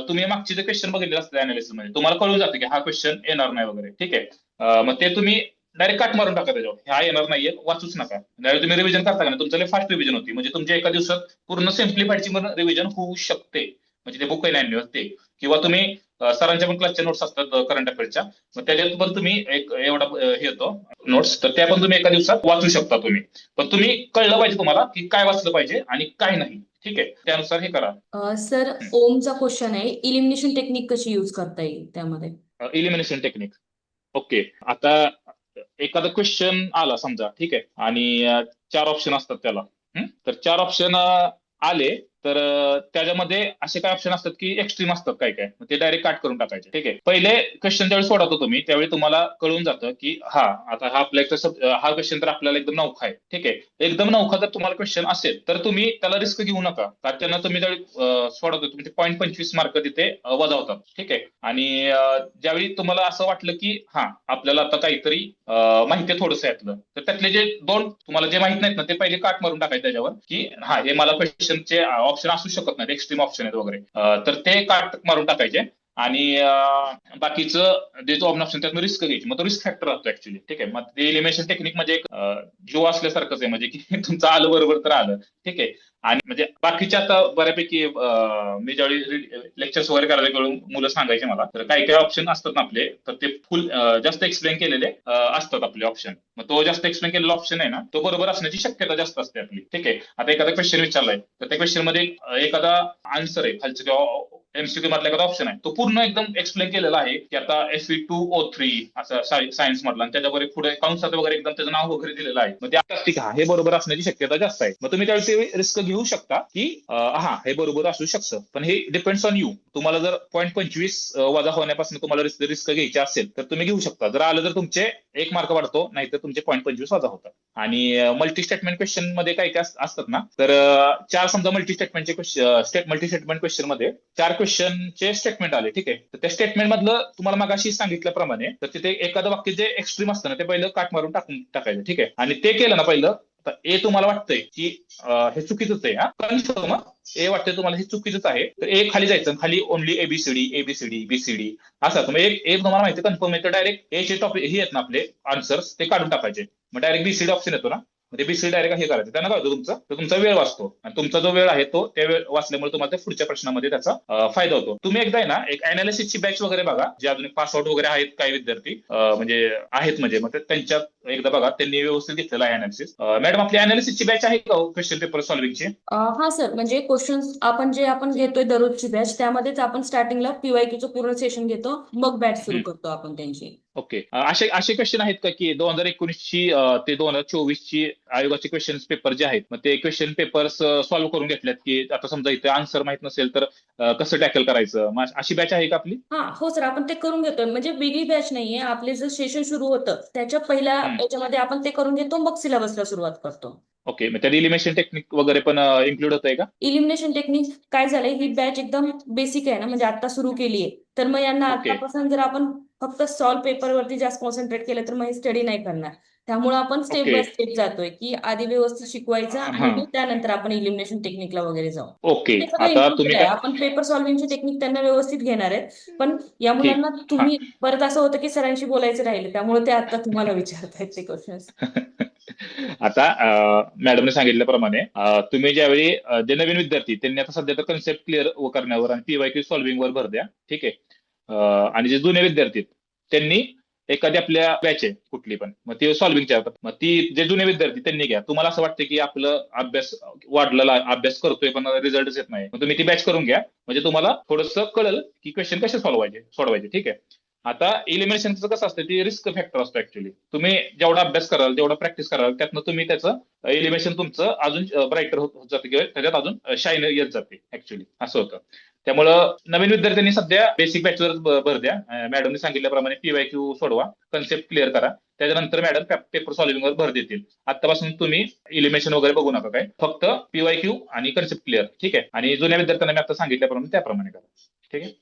तुम्ही मागचे जे क्वेश्चन बघितले असतात अनालिसिस मध्ये, तुम्हाला कळून जातं की हा क्वेश्चन येणार नाही वगैरे, ठीक आहे. मग ते तुम्ही डायरेक्ट काट मारून टाका त्याच्यावर, हा येणार नाहीये वाचूच नका. डायरेक्ट तुम्ही रिव्हिजन करता का नाही, तुमचं फास्ट रिव्हिजन होती, म्हणजे तुमच्या एका दिवसात पूर्ण सिम्प्लिफाईडची रिव्हिजन होऊ शकते. म्हणजे ते बुक आहे ते, किंवा तुम्ही सरांच्या पण क्लासच्या नोट्स असतात करंट अफेअर्सच्या, मग त्याच्यात पण तुम्ही एक एवढा हे येतो नोट्स, तर त्या पण तुम्ही एका दिवसात वाचू शकता तुम्ही. पण तुम्ही कळलं पाहिजे तुम्हाला की काय वाचलं पाहिजे आणि काय नाही, ठीक आहे, त्यानुसार हे करा. सर ओमचा क्वेश्चन आहे, इलिमिनेशन टेक्निक कशी यूज करता येईल त्यामध्ये. Elimination technique. ओके. आता एखादा क्वेश्चन आला समजा, ठीक आहे, आणि 4 ऑप्शन असतात त्याला. तर 4 ऑप्शन आले तर त्याच्यामध्ये असे काय ऑप्शन असतात की एक्स्ट्रीम असतात काय काय, मग ते डायरेक्ट काट करून टाकायचे. ठीक आहे. पहिले क्वेश्चन ज्यावेळी सोडवतो तुम्ही त्यावेळी तुम्हाला कळून जातं की आता हा आपल्या हा क्वेश्चन तर आपल्याला एकदम नवखा आहे. ठीक आहे. एकदम नवखा जर तुम्हाला क्वेश्चन असेल तर तुम्ही त्याला रिस्क घेऊ नका, कारण त्यांना तुम्ही ज्यावेळी सोडवतो तुमचे 0.25 मार्क तिथे वजा होतात. ठीक आहे. आणि ज्यावेळी तुम्हाला असं वाटलं की आपल्याला आता काहीतरी माहिती आहे थोडंसं यातलं, तर त्यातले जे दोन तुम्हाला जे माहित नाहीत ना ते पहिले काट मारून टाकायचे त्याच्यावर, की हे मला क्वेश्चनचे ऑप्शन असू शकत नाहीत, एक्स्ट्रीम ऑप्शन आहेत वगैरे, तर ते काट मारून टाकायचे. आणि बाकीचं जे जो ऑप्शन त्यात रिस्क घ्यायची, मग तो रिस्क फॅक्टर राहतो ऍक्च्युली. ठीक आहे. मग ते एलिमिनेशन टेक्निक म्हणजे एक जो असल्यासारखंच आहे, म्हणजे की तुमचं आलं बरोबर तर आलं. ठीक आहे. आणि म्हणजे बाकीचे आता बऱ्यापैकी मी ज्यावेळी लेक्चर्स वगैरे करायला गेलो मुलं सांगायचे मला, तर काही काही ऑप्शन असतात ना आपले, तर ते फुल जास्त एक्सप्लेन केलेले असतात आपले ऑप्शन. मग तो जास्त एक्सप्लेन केलेला ऑप्शन आहे ना तो बरोबर असण्याची शक्यता जास्त असते आपली. ठीक आहे. आता एखादा क्वेश्चन विचारलाय तर त्या क्वेश्चन मध्ये एखादा आन्सर आहे खालचं किंवा एमसीक्यू मधला एखादा ऑप्शन आहे, तो पूर्ण एकदम एक्सप्लेन केलेला आहे की आता Fe2O3 असं सायन्स मधला, आणि त्याच्यावर पुढे कंसात वगैरे एकदम त्याचं नाव वगैरे दिलेलं आहे. मग ते आता ठीक हे बरोबर असण्याची शक्यता जास्त आहे. मग तुम्ही त्यावेळी रिस्क घेऊ शकता की हे बरोबर असू शकतं, पण हे डिपेंड्स ऑन यू. तुम्हाला जर 0.25 वजा होण्यापासून तुम्हाला रिस्क घ्यायची असेल तर तुम्ही घेऊ शकता. जर आलं तर तुमचे 1 मार्क वाढतो, नाहीतर तुमचे 0.25 वजा होतात. आणि मल्टी स्टेटमेंट क्वेश्चन मध्ये काय काय असतात ना, तर चार समजा मल्टी स्टेटमेंट क्वेश्चन मध्ये 4 क्वेश्चनचे स्टेटमेंट आले. ठीक आहे. तर त्या स्टेटमेंट मधलं तुम्हाला मगाशी सांगितल्याप्रमाणे तर तिथे एखादं वाक्य जे एक्स्ट्रीम असतं ना ते पहिलं काट मारून टाकायचं. ठीक आहे. आणि ते केलं ना पहिलं, तर तुम्हाला वाटतंय की हे चुकीचंच आहे, कन्फर्म वाटतंय तुम्हाला हे चुकीचंच आहे, तर खाली जायचं, खाली ओनली एबीसीडी बीसीडी असं असतं. मग तुम्हाला माहिती कन्फर्म आहे तर डायरेक्ट चे टॉपिक हे आहेत ना आपले आन्सर्स ते काढून टाकायचे. मग डायरेक्ट बीसीडी ऑप्शन येतो ना, मग ते बीसीडी डायरेक्ट हे करायचं. त्यांना काय होतं तुमचा वेळ वाचतो, आणि तुमचा जो वेळ आहे तो त्या वेळ वाचल्यामुळे तुम्हाला त्या पुढच्या प्रश्नामध्ये त्याचा फायदा होतो. तुम्ही एकदा आहे ना एक अनालिसिसची बॅच वगैरे बघा, जे अजून पासआउट वगैरे आहेत काही विद्यार्थी म्हणजे आहेत, म्हणजे मग त्यांच्यात एकदा बघा, त्यांनी व्यवस्थित घेतलेलं आहे अनालिसिस. मॅडम आपली अनालिसिसची बॅच आहे का क्वेश्चन पेपर सॉल्व्हिंगची? हा सर, म्हणजे क्वेश्चन्स आपण घेतोय दररोजची बॅच, त्यामध्येच आपण स्टार्टिंगला पीवायक्यूचं पूर्ण सेशन घेतो, मग बॅच सुरू करतो आपण त्यांची. ओके. असे क्वेश्चन आहेत का की 2019ची ते 2024ची आयोगाचे क्वेश्चन पेपर जे आहेत, मग ते क्वेश्चन पेपर्स सॉल्व्ह करून घेतल्यात, की आता समजा इथे आन्सर माहित नसेल तर कसं टॅकल करायचं, मग अशी बॅच आहे का आपली? हो सर, आपण ते करून घेतोय, म्हणजे वेगळी बॅच नाहीये. आपले जर सेशन सुरू होतं त्याच्या पहिल्या याच्यामध्ये आपण ते करून घेतो, मग सिलेबसला सुरुवात करतो. ओके. मग त्या एलिमिनेशन टेक्निक वगैरे पण इन्क्लूड होत आहे का? इलिमिनेशन टेक्निक काय झालंय, ही बॅच एकदम बेसिक आहे ना, म्हणजे आता सुरू केली आहे, तर मग यांना ओके. आतापासून जर आपण फक्त सॉल्व पेपरवरती जास्त कॉन्सन्ट्रेट केलं तर मग हे स्टडी नाही करणार. त्यामुळे आपण स्टेप ओके. बाय स्टेप जातोय, की आधी व्यवस्थित शिकवायचं आणि हा. मग त्यानंतर आपण इलिमिनेशन टेक्निकला वगैरे जाऊ. ओके. ते सगळं आता इन्क्लुडेड तुम्ही आहे. काय आपण पेपर सॉल्व्हिंगची टेक्निक त्यांना व्यवस्थित घेणार आहे, पण या ठीक. मुलांना हा. तुम्ही परत असं होतं की सरांशी बोलायचं राहिले, त्यामुळे ते आता तुम्हाला विचारतायत ते क्वेश्चन्स. आता मॅडमने सांगितल्याप्रमाणे तुम्ही ज्यावेळी जे नवीन विद्यार्थी त्यांनी आता सध्या तर कन्सेप्ट क्लिअर करण्यावर आणि पीवायक्यू सॉल्व्हिंग वर भर द्या. ठीक आहे. आणि जे जुने विद्यार्थी आहेत, त्यांनी एखादी आपल्या बॅच आहे कुठली पण, मग ती सॉल्व्हिंगच्या, मग ती जे जुने विद्यार्थी त्यांनी घ्या. तुम्हाला असं वाटतं की आपलं अभ्यास वाढलेला अभ्यास करतोय पण रिझल्टच येत नाही, मग तुम्ही ती बॅच करून घ्या, म्हणजे तुम्हाला थोडंसं कळेल की क्वेश्चन कसे सोडवायचे. ठीक आहे. आता इलिमिनेशनचं कसं असतं, ती रिस्क फॅक्टर असतो ऍक्च्युली. तुम्ही जेवढा अभ्यास कराल, जेवढा प्रॅक्टिस कराल, त्यातनं तुम्ही त्याचं एलिमिनेशन तुमचं अजून ब्राईटर होत जाते, किंवा त्याच्यात अजून शाईन येत जाते ऍक्च्युली, असं होतं. त्यामुळं नवीन विद्यार्थ्यांनी सध्या बेसिक बॅचवर भर द्या. मॅडमने सांगितल्याप्रमाणे पीवायक्यू सोडवा, कन्सेप्ट क्लिअर करा, त्याच्यानंतर मॅडम पेपर सॉल्व्हिंग वर भर देतील. आतापासून तुम्ही इलिमिनेशन वगैरे बघू नका, काय फक्त पीवायक्यू आणि कन्सेप्ट क्लिअर. ठीक आहे. आणि जुन्या विद्यार्थ्यांना मी आता सांगितल्याप्रमाणे त्याप्रमाणे करा. ठीक आहे.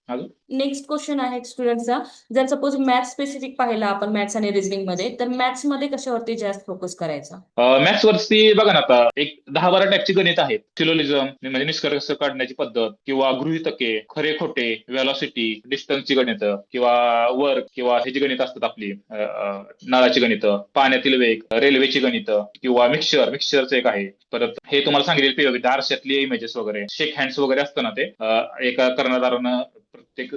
अजून नेक्स्ट क्वेश्चन आहे स्टुडंटचा, जर सपोज मॅथ्स स्पेसिफिक पाहिला आपण मॅथ्स आणि रिझनिंग मध्ये, तर मॅथ्स मध्ये कशावरती जास्त फोकस करायचा? मॅथ्स वरती बघा ना, आता एक 10-12 टाईपची गणित आहेत. सिलोलिझम म्हणजे निष्कर्ष काढण्याची पद्धत, किंवा गृहीतके, खरे खोटे, व्हेलॉसिटी, डिस्टन्सची गणित, किंवा वर्क, किंवा ह्याची गणित असतात आपली नळाची गणित, पाण्यातील वेग, रेल्वेची गणित, किंवा मिक्सचरचं एक आहे. परत हे तुम्हाला सांगितलेलं पीओ आरशातली इमेजेस वगैरे, शेक हँड्स वगैरे असतं ना, ते एका कर्णधारानं प्रत्येक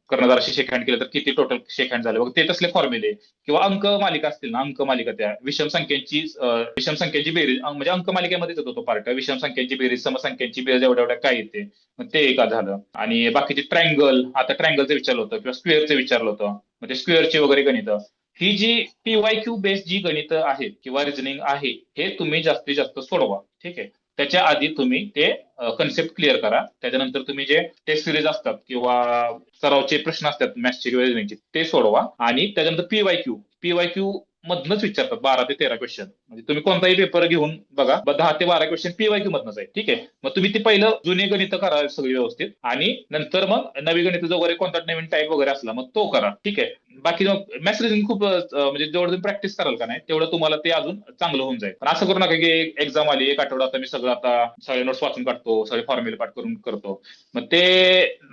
कर्णधाराशी शेक हँड केलं तर किती टोटल शेक हँड झाले, ते तसले फॉर्म्युले, किंवा अंक मालिका असतील ना, अंक मालिका त्या विषम संख्यांची बेरीज, म्हणजे अंक मालिकेमध्येच येतो तो पार्ट, विषम संख्यांची बेरीज, समसंख्यांची बेरीज, एवढ्या काय येते, मग ते एका झालं. आणि बाकीचे ट्रायंगल, आता ट्रायंगलचं विचारलं होतं, किंवा स्क्वेअरचं विचारलं होतं, मग ते स्क्वेअरची वगैरे गणित. ही जी पीवायक्यू बेस्ड जी गणित आहेत किंवा रिझनिंग आहे, हे तुम्ही जास्तीत जास्त सोडवा. ठीक आहे. त्याच्या आधी तुम्ही ते कन्सेप्ट क्लिअर करा. त्याच्यानंतर तुम्ही जे टेस्ट सिरीज असतात किंवा सरावचे प्रश्न असतात मॅथ्सचे किंवा रिजनिंगचे ते सोडवा. आणि त्याच्यानंतर पीवायक्यू मधनच विचारतात 12 ते 13 क्वेश्चन. म्हणजे तुम्ही कोणताही पेपर घेऊन बघा, 10 ते 12 क्वेश्चन पीवायक्यू मधनच आहे. ठीक आहे, मग तुम्ही ती पहिलं जुने गणित करा सगळी व्यवस्थित, आणि नंतर मग नवी गणित वगैरे कोणता नवीन टाईप वगैरे असला मग तो करा. ठीक आहे. बाकी मॅथ्स रिझनिंग खूप म्हणजे जेवढं तुम्ही प्रॅक्टिस कराल का नाही तेवढं तुम्हाला ते अजून चांगलं होऊन जाईल. पण असं करू नका की एक्झाम आली 1 आठवडा आता मी सगळं आता सगळे नोट्स वाचून काढतो, सगळे फॉर्म्युले पाठ करून करतो. मग ते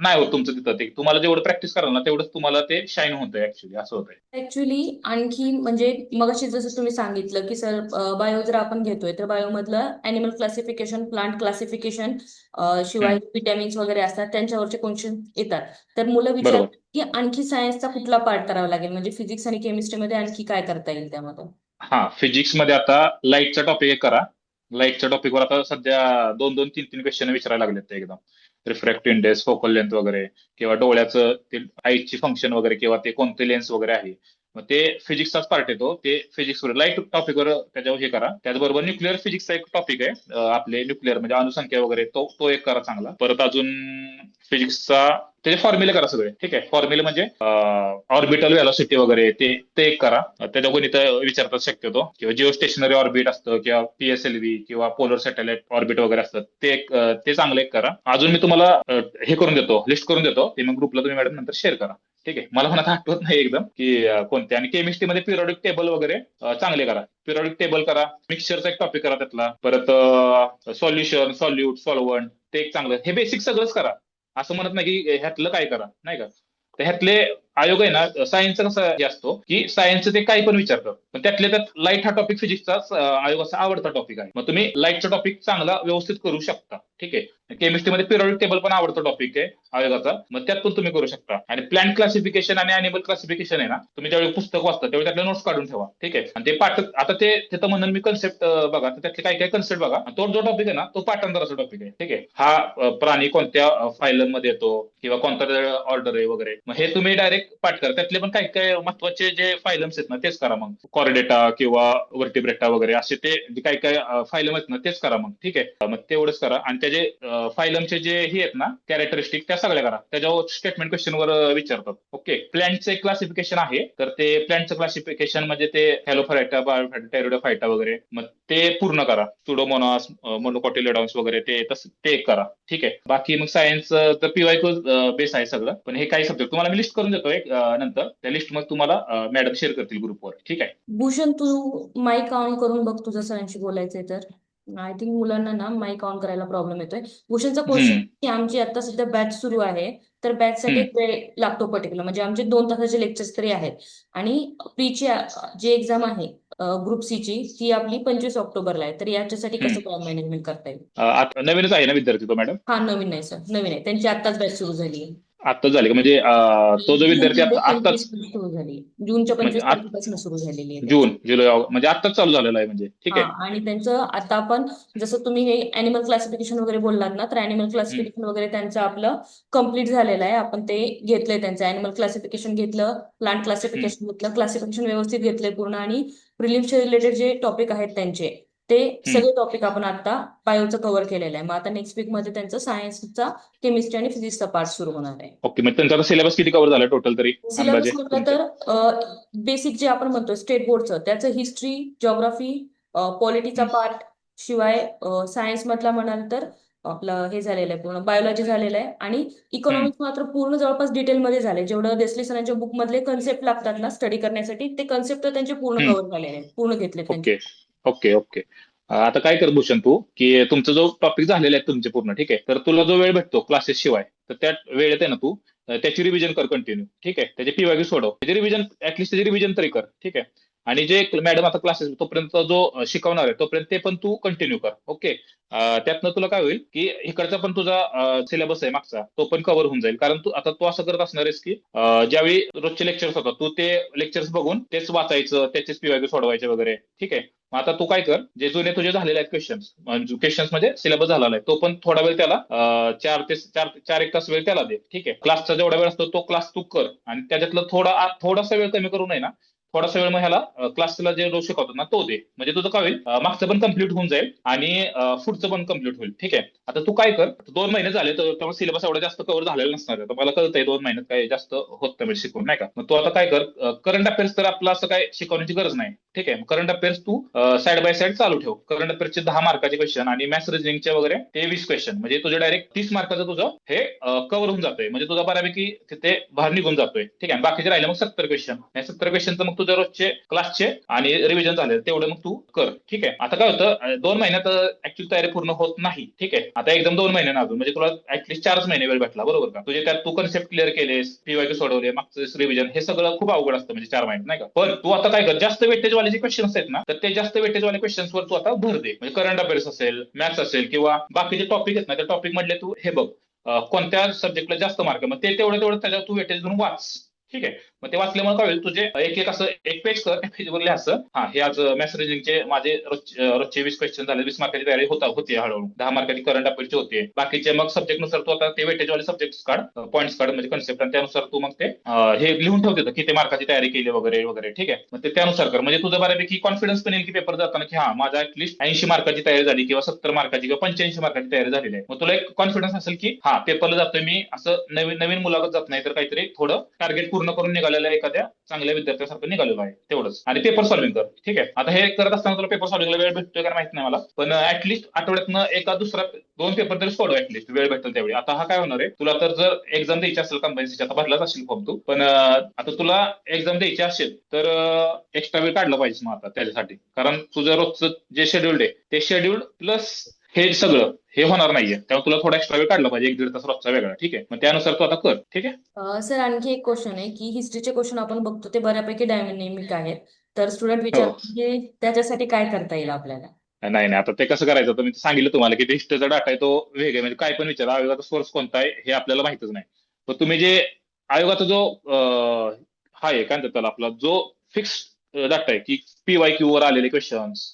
नाही होत तुमचं तिथं. ते तुम्हाला जेवढं प्रॅक्टिस कराल ना तेवढंच तुम्हाला ते शाईन होतंय, ऍक्च्युली असं होतंय. ऍक्च्युली आणखी म्हणजे मगाशी जसं तुम्ही सांगितलं की सर बायो जर आपण घेतोय तर बायोमधलं अॅनिमल क्लासिफिकेशन, प्लांट क्लासिफिकेशन, शिवाय हम्म, विटॅमिन्स वगैरे असतात त्यांच्यावरचे क्वेश्चन येतात. तर मुलं विचारतात बरोबर. की आणखी सायन्सचा कुठला पार्ट करावा लागेल, म्हणजे फिजिक्स आणि केमिस्ट्रीमध्ये आणखी काय करता येईल त्यामध्ये. हा, फिजिक्स मध्ये आता लाईटचा टॉपिक एक करा. लाईटच्या टॉपिकवर आता सध्या 2-2, 3-3 क्वेश्चन विचारायला लागलेत ते एकदम. रिफ्रॅक्टिव्ह इंडेक्स, फोकल लेंथ वगैरे, किंवा डोळ्याचं ते आईची फंक्शन वगैरे, किंवा ते कोणते लेन्स वगैरे आहे. मग ते फिजिक्सचाच पार्ट येतो. ते फिजिक्सवर लाईट टॉपिकवर त्याच्यावर हे करा. त्याचबरोबर न्यूक्लिअर फिजिक्सचा एक टॉपिक आहे, आपले न्यूक्लिअर म्हणजे अणुसंख्या वगैरे, तो तो एक करा चांगला. परत अजून फिजिक्सचा त्याचे फॉर्म्युले करा सगळे. ठीक आहे, फॉर्म्युले म्हणजे ऑर्बिटल व्हेलॉसिटी वगैरे ते ते एक करा. त्याच्या गणित विचारतात शक्यतो, किंवा जिओ स्टेशनरी ऑर्बिट असतं, किंवा पीएसएलव्ही किंवा पोलर सॅटेलाइट ऑर्बिट वगैरे असतात, ते एक ते चांगलं एक करा. अजून मी तुम्हाला हे करून देतो, लिस्ट करून देतो, ते मग ग्रुपला तुम्ही मॅडम नंतर शेअर करा. ठीक आहे. मला पण आता आठवत नाही एकदम की कोणते. आणि केमिस्ट्रीमध्ये पिरियॉडिक टेबल वगैरे चांगले करा. पिरियॉडिक टेबल करा. मिक्सचरचा एक टॉपिक करा त्यातला. परत सॉल्युशन, सॉल्यूट, सॉल्व्हंट, ते एक चांगलं. हे बेसिक सगळंच करा. असं म्हणत नाही की ह्यातलं काय करा, नाही का. तर ह्यातले आयोग आहे ना, सायन्सचा कसा हे असतो की सायन्सचं ते काही पण विचारतात, पण त्यातल्या त्यात लाईट हा टॉपिक फिजिक्सचा आयोगाचा आवडता टॉपिक आहे. मग तुम्ही लाईटचा टॉपिक चांगला व्यवस्थित करू शकता. ठीक आहे. केमिस्ट्रीमध्ये पिरियॉडिक टेबल पण आवडता टॉपिक आहे आयोगाचा, मग त्यात पण तुम्ही करू शकता. आणि प्लांट क्लासिफिकेशन आणि अॅनिमल क्लासिफिकेशन आहे ना, तुम्ही ज्यावेळी पुस्तक वाचता त्यावेळी त्यातले नोट्स काढून ठेवा. ठीक आहे. आणि ते पाठ आता ते तिथं म्हणून मी कन्सेप्ट बघा, तर त्यातले काही काही कन्सेप्ट बघा. आणि तो जो टॉपिक आहे ना तो पाठांतराचा टॉपिक आहे. ठीक आहे. हा प्राणी कोणत्या फायलम मध्ये येतो, किंवा कोणता ऑर्डर आहे वगैरे, मग हे तुम्ही डायरेक्ट पाठ करा. त्यातले पण काही काही महत्वाचे जे फायलम्स आहेत ना तेच करा. मग कॉर्डेटा किंवा वर्टिब्रेटा वगैरे असे ते जे काही काही फायलम आहेत ना तेच करा मग. ठीक आहे. मग तेवढंच करा. आणि त्याचे फायलमचे जे हे आहेत ना कॅरेक्टरिस्टिक, त्या सगळ्या करा. त्याच्यावर स्टेटमेंट क्वेश्चन वर विचारतात. ओके. प्लॅन्टचं एक क्लासिफिकेशन आहे, तर ते प्लॅन्टचं क्लासिफिकेशन म्हणजे ते हॅलोफायटा, बायोफायटा, टेरिडोफायटा वगैरे, मग ते पूर्ण करा. सुडोमोनास, मोनोकॉटिलेडॉन्स वगैरे ते एक करा. ठीक आहे. बाकी मग सायन्स तर पीवायक्यू बेस आहे सगळं, पण हे काही सब्जेक्ट तुम्हाला मी लिस्ट करून देतो एक नंतर. त्या लिस्ट मग तुम्हाला मॅडम शेअर करतील ग्रुपवर. ठीक आहे. भूषण, तू माईक ऑन करून बघ, तुझं सरांशी बोलायचंय तर. आय थिंक मुलांना ना माईक ऑन करायला प्रॉब्लेम येतोय. भूषणचा क्वेश्चन हम्म. की आमची आता सध्या बॅच सुरू आहे, तर बॅच साठी हम्म. एक वेळ लागतो पर्टिक्युलर, म्हणजे आमचे 2 तासाचे लेक्चर्स तरी आहेत. आणि प्रीची जी एक्झाम आहे ग्रुप सी ची, ती आपली 25 ऑक्टोबरला आहे. तर याच्यासाठी कसं हम्म. काय मॅनेजमेंट करता येईल. आता नवीनच आहे ना विद्यार्थी तो, मॅडम? हा नवीन नाही सर, नवीन आहे, त्यांची आत्ताच बॅच सुरू झाली आहे. आत्ताच झाले का? म्हणजे तो जो जून विद्यार्थी मध्ये आता आत्ताच 25 सुरू झाली, जूनच्या म्हणजे 25 तारखेपासून सुरू झालेली आहे त्यांची. जून, जुलै, म्हणजे आत्ताच चालू झालेला आहे म्हणजे. ठीक हा, आहे. आणि त्यांचं आता आपण जसं तुम्ही हे अॅनिमल क्लासिफिकेशन वगैरे बोललात ना, तर अॅनिमल हम्म. क्लासिफिकेशन वगैरे त्यांचं आपलं कम्प्लीट झालेलं आहे. आपण ते घेतलंय, त्यांचं अॅनिमल क्लासिफिकेशन घेतलं, प्लांट हम्म. क्लासिफिकेशन घेतलं, क्लासिफिकेशन व्यवस्थित घेतलंय पूर्ण. आणि प्रिलिम्सचे रिलेटेड जे टॉपिक आहेत त्यांचे, ते हम्म. सगळे टॉपिक आपण आता बायोचं कव्हर केलेलं आहे. मग आता नेक्स्ट वीक मध्ये त्यांचं सायन्सचा, केमिस्ट्री आणि फिजिक्सचा पार्ट सुरू होणार आहे. ओके. मग त्यांचा सिलेबस किती कव्हर झाला टोटल तरी सिलेबस अंदाजे म्हटलं तुमच्या? तर बेसिक जे आपण म्हणतो स्टेट बोर्डचं, त्याचं हिस्ट्री, जिओग्राफी, पॉलिटीचा हम्म. पार्ट, शिवाय सायन्स मधला म्हणाल तर आपलं हे झालेलं आहे पूर्ण, बायोलॉजी झालेलं आहे. आणि हम्म. इकॉनॉमिक्स मात्र पूर्ण जवळपास डिटेलमध्ये झाले. जेवढं देसले सरांच्या बुक मधले कन्सेप्ट लागतात ना स्टडी करण्यासाठी, ते कन्सेप्ट तर त्यांचे पूर्ण हम्म. कव्हर झालेले आहेत, पूर्ण घेतले त्यांचे. ओके. ओके. ओके. आता काय कर भूषण तू, की तुमचा जो टॉपिक झालेला आहे तुमचे पूर्ण, ठीक आहे, तर तुला जो वेळ भेटतो क्लासेस शिवाय, तर त्या वेळेत आहे ना तू त्याची रिव्हिजन कर कंटिन्यू. ठीक आहे. त्याचे पीवायक्यू सोडव, त्याची रिव्हिजन ऍटलीस्ट त्याची रिव्हिजन तरी कर. ठीक आहे. आणि जे मॅडम आता क्लासेस तोपर्यंत जो शिकवणार आहे तोपर्यंत ते पण तू कंटिन्यू कर. ओके. त्यातनं तुला काय होईल की इकडचा पण तुझा सिलेबस आहे मागचा तो पण कव्हर होऊन जाईल. कारण तू असं करत असणार आहेस की ज्यावेळी रोजचे लेक्चर्स होतात तू ते लेक्चर्स बघून तेच वाचायचं, त्याचेच पीवायक्यू सोडवायचे वगैरे. ठीक आहे. मग आता तू काय कर, जे जुने तुझे झालेले आहेत क्वेश्चन्स मध्ये सिलेबस झालेला आहे तो पण थोडा वेळ त्याला 4 ते 4 एक तास वेळ त्याला दे. ठीक आहे. क्लासचा जेवढा वेळ असतो तो क्लास तू कर, आणि त्याच्यातलं थोडासा वेळ कमी करू नये ना, थोडासा वेळ मग ह्याला क्लासला जे रोज शिकवतात ना तो दे. म्हणजे तुझं काय होईल, मागचं पण कम्प्लीट होऊन जाईल आणि पुढचं पण कम्प्लीट होईल. ठीक आहे. आता तू काय कर, 2 महिने झाले तर तेव्हा सिलेबस एवढा जास्त कव्हर झालेला नसणार आहे. तर मला कळतंय 2 महिन्यात काय जास्त होत नाही शिकून, नाही का. मग तू आता काय कर, करंट अफेअर्स तर आपलं असं काय शिकवण्याची गरज नाही. ठीक आहे. करंट अफेअर्स तू साईड बाय साईड चालू ठेव. करंट अफेअर्सचे 10 मार्काचे क्वेश्चन आणि मॅथ्स रिजनिंगचे वगैरे ते 20 क्वेश्चन, म्हणजे तुझे डायरेक्ट 30 मार्काचं तुझं हे कव्हर होऊन जातंय. म्हणजे तुझा बऱ्यापैकी तिथे बाहेर निघून जातोय. ठीक आहे. बाकीचे राहिले मग 70 क्वेश्चन. या 70 क्वेश्चनचं मग तुझ्या रोजचे क्लासचे आणि रिव्हिजन झाले तेवढं मग तू कर. ठीक आहे. आता काय होतं, 2 महिन्यात ऍक्च्युअली तयारी पूर्ण होत नाही. ठीक आहे. आता एकदम 2 महिन्यानं अजून म्हणजे तुला ऍटलीस्ट 4 महिने वेळ भेटला, बरोबर का. तुझे त्यात तू कन्सेप्ट क्लिअर केलेस, पीवायक्यू सोडवले, मागचं रिव्हिजन, हे सगळं खूप अवघड असतं म्हणजे 4 महिन्यात, नाही का. पण तू आता काय कर, जास्त वेटेज वाले जे क्वेश्चन्स आहेत ना, तर ते जास्त वेटेज वाले क्वेश्चन्स वर तू आता भर दे. म्हणजे करंट अफेअर्स असेल, मॅथ्स असेल किंवा बाकीचे टॉपिक आहेत ना, त्या टॉपिक मधले तू हे बघ, कोणत्या सब्जेक्टला जास्त मार्क, मग ते तेवढं तेवढं त्याच्यावर तू वेटेज घेऊन वाच. ठीक आहे. मग ते वाचल्यामुळे काय होईल, तुझे एक एक असं एक पेज कर, त्या पेजवर लिहा असं, हा हे आज मॅथ्स रिजनिंगचे माझे रोजचे 20 क्वेश्चन झाले, 20 मार्काची तयारी होती हळूहळू, 10 मार्काची करंट अफेअरची होते. बाकीचे मग सब्जेक्ट नुसार तू आता ते वेटेज वाले सब्जेक्ट काढ, पॉईंट्स काढ म्हणजे कन्सेप्ट, आणि त्यानुसार तू मग ते हे लिहून ठेवते किती मार्काची तयारी केली वगैरे वगैरे. ठीक आहे. मग ते त्यानुसार कर, म्हणजे तुझं बऱ्यापैकी कॉन्फिडन्स पण येईल की पेपर जाताना की हा माझा ऍटलीस्ट 80 मार्काची तयारी झाली किंवा 70 मार्काची किंवा 85 मार्काची तयारी झालेली आहे. मग तुला एक कॉन्फिडन्स असेल की हा पेपरला जातोय मी, असं नवीन नवीन मुलाखत जात नाही तर काहीतरी थोडं टार्गेट पूर्ण करून निघालेलं आहे, एखाद्या चांगल्या विद्यार्थ्यासारखं निघालेलो आहे तेवढंच. आणि पेपर सॉल्व्हिंग कर. ठीक आहे. आता हे करत असताना तुला पेपर सॉल्व्हिंगला वेळ भेटतोय का माहित नाही मला, पण ऍटलीस्ट आठवड्यातनं एका दुसरा 2 पेपर तरी सोडव, ऍटलीस्ट वेळ भेटेल तेवढी. आता हा काय होणार आहे, तुला तर जर एक्झाम द्यायची असेल कंबाईनची, आता भरलाच असेल फॉर्म तू, पण आता तुला एक्झाम द्यायची असेल तर एक्स्ट्रा वेळ काढला पाहिजे मग आता त्याच्यासाठी, कारण तुझं रोजचं जे शेड्यूल्ड आहे ते शेड्यूल्ड प्लस हे सगळं हे होणार नाहीये. त्यामुळे तुला थोडा एक्स्ट्रा वेळ काढला पाहिजे, 1-1.5 तास रोजचा वेगळा. ठीक आहे. मग त्यानुसार तू आता कर. ठीक आहे. सर आणखी एक क्वेश्चन आहे की हिस्ट्रीचे क्वेश्चन आपण बघतो ते बऱ्यापैकी डायनेमिक आहेत. तर स्टुडंट हो. विचारतात की त्याच्यासाठी काय करता येईल आपल्याला. नाही नाही, आता ते कसं करायचं, तर मी सांगितलं तुम्हाला की हिस्ट्रीचा डाटा आहे तो वेग आहे. म्हणजे काय पण विचारा, आयोगाचा सोर्स कोणता आहे हे आपल्याला माहितच नाही. तर तुम्ही जे आयोगाचा जो हा आहे काय म्हणतात त्याला, आपला जो फिक्स डाटा आहे की पीवायक्यू वर आलेले क्वेश्चन्स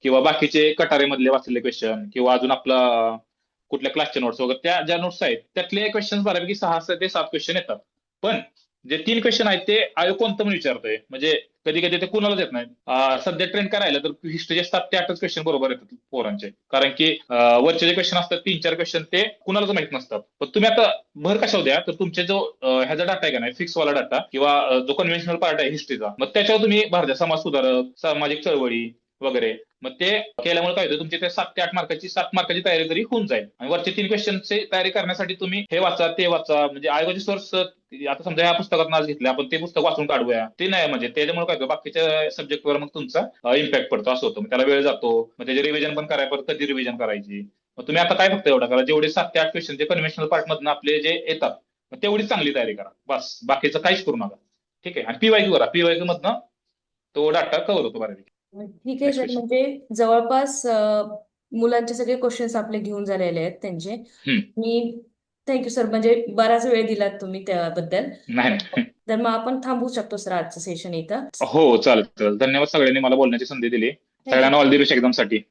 किंवा बाकीचे कटारे वाचलेले क्वेश्चन किंवा अजून आपला कुठल्या क्लासच्या नोट्स वगैरे, त्या ज्या नोट्स आहेत त्यातले क्वेश्चन बऱ्यापैकी 6 ते 7 क्वेश्चन येतात. पण जे 3 क्वेश्चन आहेत ते आयोग कोणतं पण विचारतोय, म्हणजे कधी कधी ते कुणालाच येत नाही. सध्या ट्रेंड काय राहिलं तर हिस्ट्रीचे 7 ते 8च क्वेश्चन बरोबर येतात पोरांचे, कारण की वरचे जे क्वेश्चन असतात 3-4 क्वेश्चन ते कुणालाच माहित नसतात. पण तुम्ही आता भर कशावर द्या, तर तुमचे जो ह्याचा डाटा आहे का नाही, फिक्स वाला डाटा किंवा जो कन्व्हेन्शनल पार्ट आहे हिस्ट्रीचा, मग त्याच्यावर तुम्ही भर द्या, समाज सुधारक, सामाजिक चळवळी वगैरे. मग ते केल्यामुळे काय होतं, तुमची ते 7 ते 8 मार्काची तयारी तरी होऊन जाईल. आणि वरचे 3 क्वेश्चनची तयारी करण्यासाठी तुम्ही हे वाचा ते वाचा, म्हणजे आयोगाचे सोर्स आता समजा ह्या पुस्तकात नाच घेतलं आपण, ते पुस्तक वाचून काढूया ते नाही. म्हणजे त्याच्यामुळे काय होतं, बाकीच्या सब्जेक्टवर मग तुमचा इम्पॅक्ट पडतो, असं होतं. मग त्याला वेळ जातो, मग त्याचे रिव्हिजन पण करायला, परत कधी रिव्हिजन करायची. मग तुम्ही आता काय फक्त एवढं करा, जेवढे 7 ते 8 क्वेश्चन जे कन्व्हेन्शनल पार्ट मधून आपले जे येतात मग तेवढीच चांगली तयारी करा, बस बाकीचं काहीच करू नका. ठीक आहे. आणि पीवायक्यू करा, पीवायक्यू मधनं तो डाटा कव्हर होतो बऱ्यापैकी. ठीक आहे नेक्स्ट सर, क्वेश्चन. म्हणजे जवळपास मुलांचे सगळे क्वेश्चन्स आपले घेऊन झालेले आहेत त्यांचे. मी थँक्यू सर, म्हणजे बराच वेळ दिलात तुम्ही त्याबद्दल. नाही नाही. तर मग आपण थांबवू शकतो सर आजचं सेशन इथं. हो चालेल चालेल, धन्यवाद सगळ्यांनी मला बोलण्याची संधी दिली. थँक्यू. सगळ्यांना ऑल दी बेस्ट एक्झामसाठी.